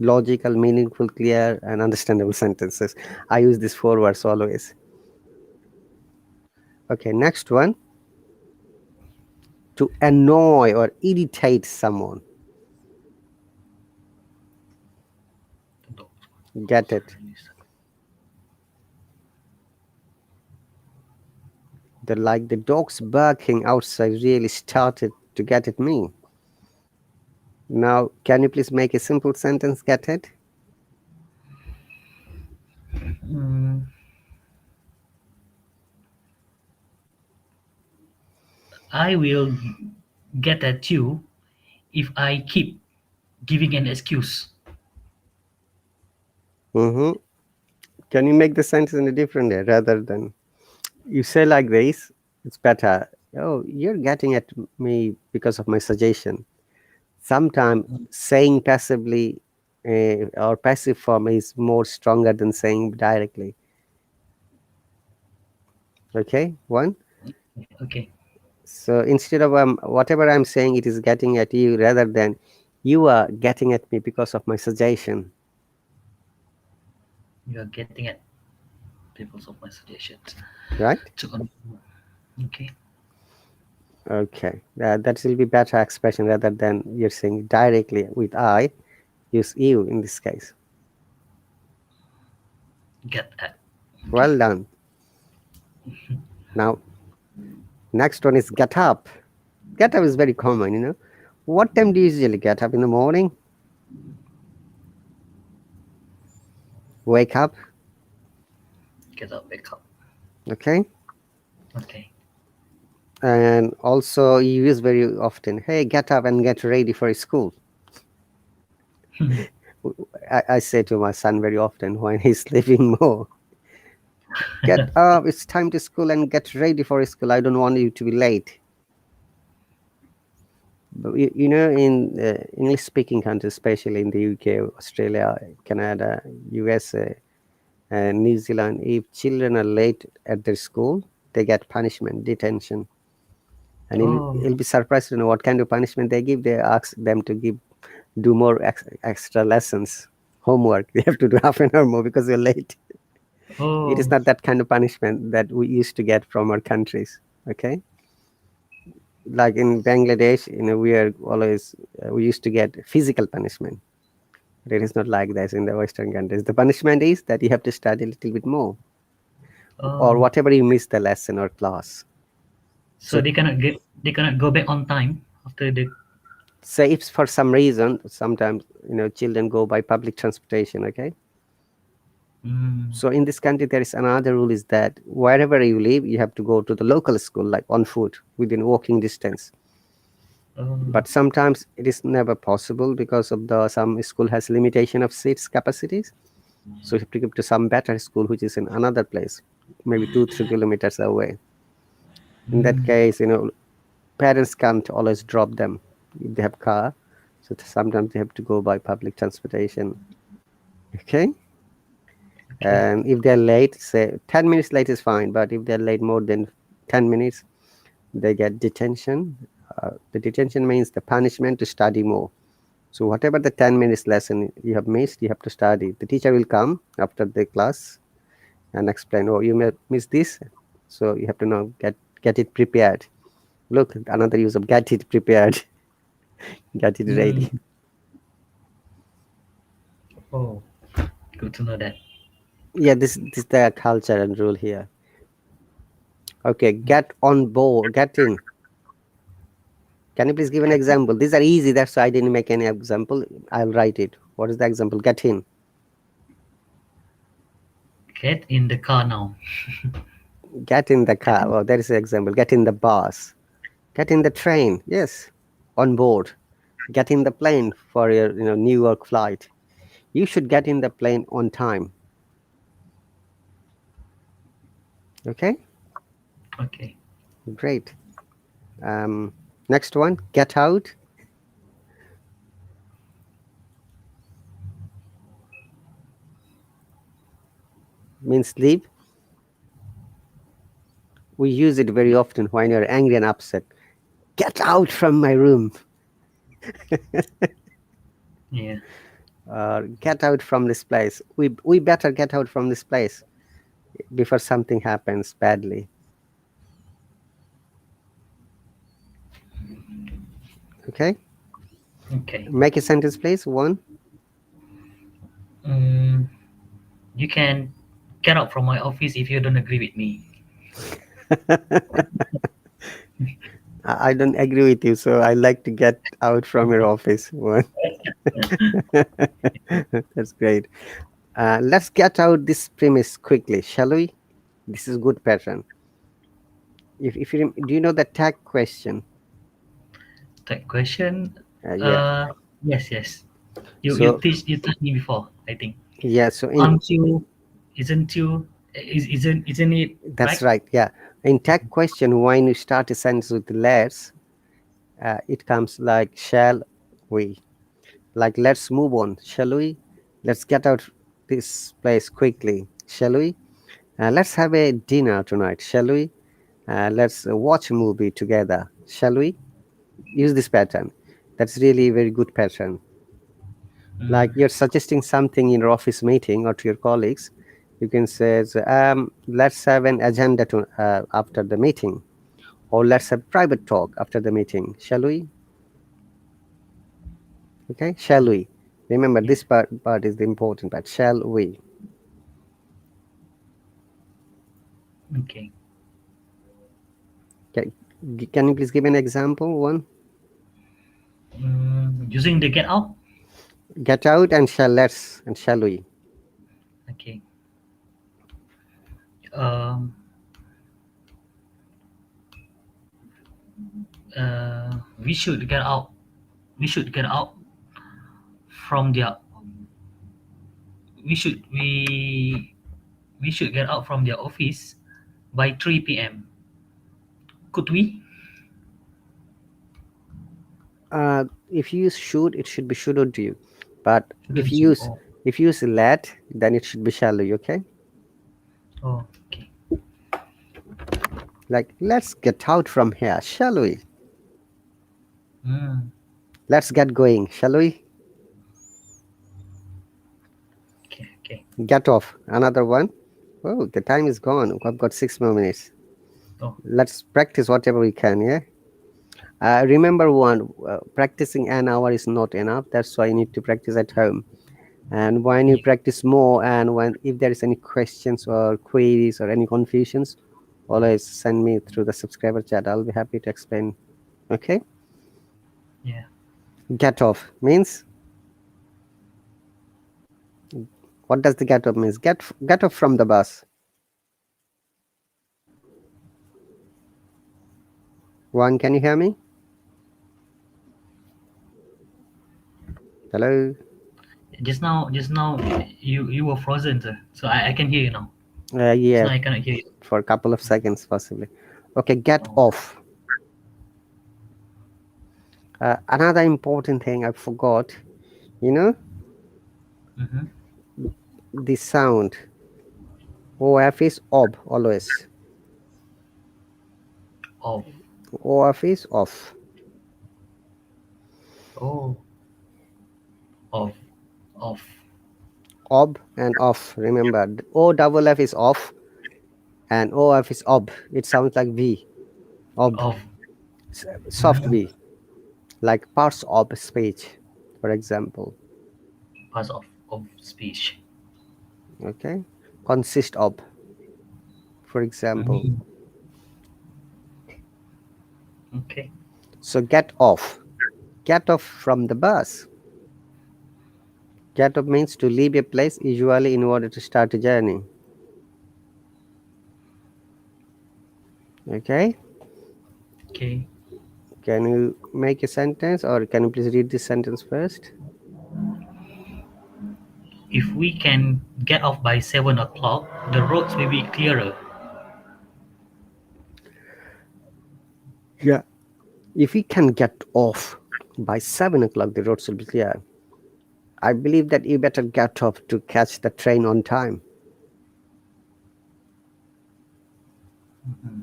Speaker 1: logical, meaningful, clear, and understandable sentences. I use these 4 words always. Okay, next one, to annoy or irritate someone. Get it? The dogs barking outside really started to get at me. Now, can you please make a simple sentence? Get it?
Speaker 5: Mm. I will get at you if I keep giving an excuse.
Speaker 1: Mm-hmm. Can you make the sentence in a different way rather than you say like this? It's better. Oh, you're getting at me because of my suggestion. Sometimes saying passively or passive form is more stronger than saying directly. Okay, one.
Speaker 5: Okay.
Speaker 1: So instead of whatever I'm saying, it is getting at you rather than you are getting at me because of my suggestion,
Speaker 5: You are getting at because of my suggestions.
Speaker 1: right?
Speaker 5: Okay.
Speaker 1: Okay, that will be better expression rather than you're saying directly with I. Use you in this case.
Speaker 5: Get at. Okay.
Speaker 1: Well done. Now, Next one is get up. Get up is very common, you know. What time do you usually get up in the morning? Wake up,
Speaker 5: Get up, wake up.
Speaker 1: okay?
Speaker 5: Okay.
Speaker 1: And also you use very often, hey, get up and get ready for school. I say to my son very often when he's sleeping more, get up, it's time to school and get ready for school. I don't want you to be late. But you know, in English speaking countries, especially in the UK, Australia, Canada, USA, and New Zealand, if children are late at their school, they get punishment, detention. And
Speaker 5: Oh,
Speaker 1: you'll be surprised to know what kind of punishment they give. They ask them to do more extra lessons, homework. They have to do half an hour more because you're late. It is
Speaker 5: oh,
Speaker 1: not that kind of punishment that we used to get from our countries. Okay, like in Bangladesh, you know, we used to get physical punishment. But it is not like this in the Western countries. The punishment is that you have to study a little bit more, or
Speaker 5: oh.
Speaker 1: whatever you miss the lesson or class.
Speaker 5: So
Speaker 1: So
Speaker 5: they cannot go back on time after the.
Speaker 1: say if for some reason, sometimes, you know, children go by public transportation. Okay,
Speaker 5: Mm,
Speaker 1: so in this country there is another rule, is that wherever you live you have to go to the local school, like on foot within walking distance.
Speaker 5: oh,
Speaker 1: But sometimes it is never possible because of the some school has limitation of seats capacities, so you have to go to some better school which is in another place, maybe 2-3 kilometers away. In that
Speaker 5: mm,
Speaker 1: case, you know, parents can't always drop them if they have car, so sometimes they have to go by public transportation. Okay,
Speaker 5: okay.
Speaker 1: and if they're late, say 10 minutes late is fine, but if they're late more than 10 minutes, they get detention. The detention means the punishment to study more. So whatever the 10 minutes lesson you have missed, you have to study. The teacher will come after the class and explain, oh, you may miss this, so you have to now get it prepared. Look, another use of get it prepared. Get it
Speaker 5: Mm,
Speaker 1: ready.
Speaker 5: oh, good to know that.
Speaker 1: Yeah, this is the culture and rule here. Okay, get on board, get in. Can you please give an example? These are easy, that's why I didn't make any example. I'll write it. What is the example? Get in.
Speaker 5: Get in the car now.
Speaker 1: Get in the car. Oh, there is an example. Get in the bus. Get in the train. Yes, on board. Get in the plane for your, you know, New York flight. You should get in the plane on time. Okay,
Speaker 5: Okay.
Speaker 1: great. Next one, get out. Means leave. We use it very often when you're angry and upset. Get out from my room.
Speaker 5: Yeah.
Speaker 1: Get out from this place. We better get out from this place before something happens badly. Okay,
Speaker 5: Okay.
Speaker 1: make a sentence, please. One.
Speaker 5: Mm, you can get out from my office if you don't agree with me.
Speaker 1: I don't agree with you, so I like to get out from your office. One. That's great. Let's get out this premise quickly, shall we? This is good pattern. If you do you know the tag question?
Speaker 5: That question.
Speaker 1: Yeah.
Speaker 5: Uh, yes, yes.
Speaker 1: So
Speaker 5: You taught me before. I think.
Speaker 1: yeah. So in
Speaker 5: Aren't you? Isn't you? Isn't it
Speaker 1: that's
Speaker 5: right?
Speaker 1: right. Yeah. In tag question, when you start a sentence with let's, it comes like shall we? Like let's move on. Shall we? Let's get out this place quickly. Shall we? Let's have a dinner tonight. Shall we? Let's watch a movie together. Shall we? Use this pattern. That's really a very good pattern. Like
Speaker 5: Mm,
Speaker 1: you're suggesting something in your office meeting or to your colleagues, you can say, let's have an agenda after the meeting, or let's have private talk after the meeting. Shall we? Okay, shall we? Remember,
Speaker 5: yeah.
Speaker 1: this part is the important part. Shall we?
Speaker 5: Okay.
Speaker 1: Okay, Can you please give an example? One.
Speaker 5: Using the get out.
Speaker 1: Get out and shall we?
Speaker 5: Okay. Um, we should get out. We should get out from their. We should we should get out from their office by 3 p.m. Could we?
Speaker 1: If you use should, it should be shouldn't you. But
Speaker 5: Shouldn't you? Oh,
Speaker 1: if you use let, then it should be shall you. Okay.
Speaker 5: oh, okay.
Speaker 1: Like, let's get out from here, shall we?
Speaker 5: Mm,
Speaker 1: Let's get going, shall we?
Speaker 5: okay, okay.
Speaker 1: Get off. Another one. Oh, the time is gone. I've got 6 more minutes.
Speaker 5: Oh,
Speaker 1: Let's practice whatever we can, yeah? Remember one, practicing an hour is not enough. That's why you need to practice at home. And when you
Speaker 5: yeah,
Speaker 1: practice more, and when if there is any questions or queries or any confusions, always send me through the subscriber chat. I'll be happy to explain. Okay?
Speaker 5: yeah.
Speaker 1: Get off means, what does the get off means? Get off from the bus. One, can you hear me? Hello?
Speaker 5: Just now, you were frozen, sir. So I can hear you now. Just
Speaker 1: Yeah,
Speaker 5: now I cannot hear you.
Speaker 1: for a couple of seconds possibly. Okay, get
Speaker 5: Oh.
Speaker 1: off. Another important thing I forgot, you know,
Speaker 5: Mm-hmm.
Speaker 1: the sound. OF is ob always.
Speaker 5: Off.
Speaker 1: OF is off.
Speaker 5: Oh. Off. Off.
Speaker 1: Ob and off. Remember, O double F is off and OF is ob. It sounds like V. Ob.
Speaker 5: Off.
Speaker 1: Soft V. Like parts of speech, for example.
Speaker 5: Parts of speech.
Speaker 1: Okay. Consist of, for example.
Speaker 5: Mm. Okay.
Speaker 1: So get off. Get off from the bus. Get off means to leave a place, usually in order to start a journey. Okay.
Speaker 5: Okay.
Speaker 1: Can you make a sentence, or can you please read this sentence first?
Speaker 5: If we can get off by 7 o'clock, the roads will be clearer.
Speaker 1: Yeah. If we can get off by 7 o'clock, the roads will be clear. I believe that you better get off to catch the train on time.
Speaker 5: Mm-hmm.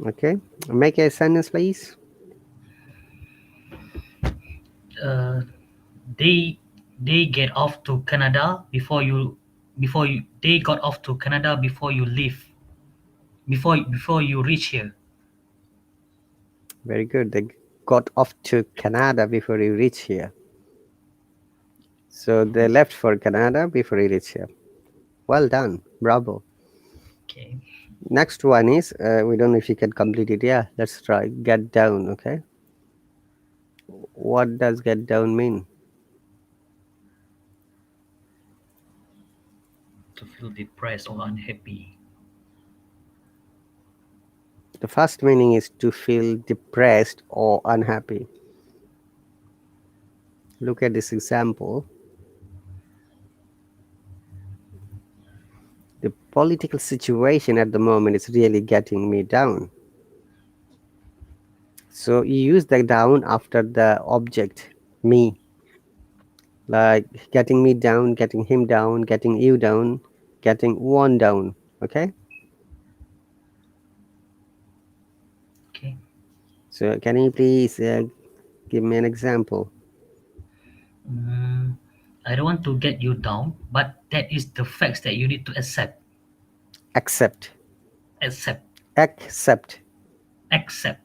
Speaker 1: Okay. Make a sentence, please.
Speaker 5: They get off to Canada before you they got off to Canada before you leave before you reach here.
Speaker 1: Very good. They got off to Canada before you reach here. So they left for Canada before you reach here. Well done. Bravo.
Speaker 5: Okay.
Speaker 1: Next one is, we don't know if you can complete it. Yeah, let's try. Get down, okay? What does get down mean?
Speaker 5: To feel depressed or unhappy.
Speaker 1: The first meaning is to feel depressed or unhappy. Look at this example. The political situation at the moment is really getting me down. So you use the down after the object, me. Like getting me down, getting him down, getting you down, getting one down. Okay?
Speaker 5: Okay.
Speaker 1: So can you please give me an example?
Speaker 5: I don't want to get you down, but that is the facts that you need to accept.
Speaker 1: Accept.
Speaker 5: Accept.
Speaker 1: Accept.
Speaker 5: Accept.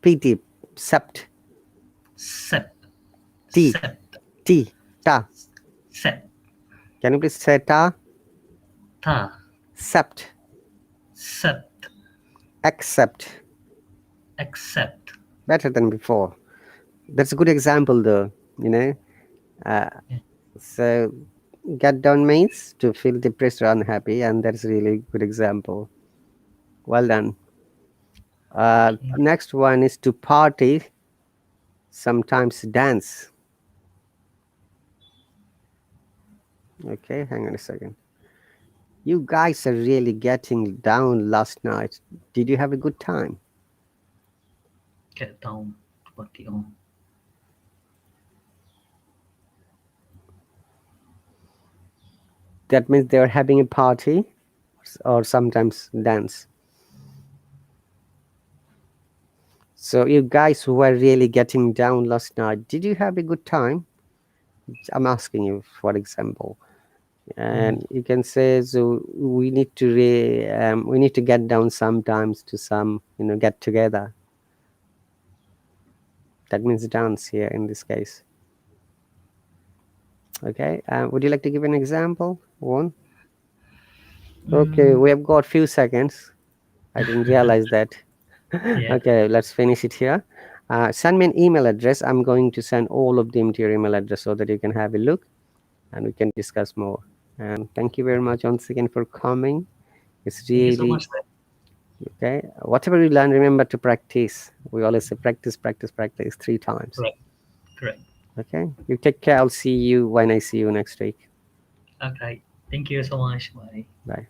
Speaker 1: PT. Sept.
Speaker 5: Accept.
Speaker 1: T.
Speaker 5: Accept.
Speaker 1: T. Ta.
Speaker 5: Accept.
Speaker 1: Can you please say ta?
Speaker 5: Ta.
Speaker 1: Sept.
Speaker 5: Accept.
Speaker 1: Accept.
Speaker 5: Accept.
Speaker 1: Better than before. That's a good example though, you know. Uh,
Speaker 5: Yeah.
Speaker 1: so get down means to feel depressed or unhappy, and that's really good example. Well done.
Speaker 5: Okay.
Speaker 1: Next one is to party, sometimes dance. Okay, hang on a second. You guys are really getting down last night. Did you have a good time?
Speaker 5: Get down. Party on.
Speaker 1: That means they're having a party or sometimes dance. So you guys who were really getting down last night, did you have a good time? I'm asking you, for example. And you can say, so we need to we need to get down sometimes to some, you know, get together. That means dance here in this case. Okay, would you like to give an example? One. Okay, we have got few seconds. I didn't realize that.
Speaker 5: Yeah.
Speaker 1: Okay, let's finish it here. Send me an email address. I'm going to send all of them to your email address so that you can have a look and we can discuss more. And thank you very much once again for coming. It's
Speaker 5: Thank you so much,
Speaker 1: really
Speaker 5: sir.
Speaker 1: okay. Whatever you learn, remember to practice. We always say practice, practice, practice 3 times.
Speaker 5: Correct. Correct.
Speaker 1: Okay, you take care. I'll see you when I see you next week.
Speaker 5: Okay. Thank you so much. Bye.
Speaker 1: Bye.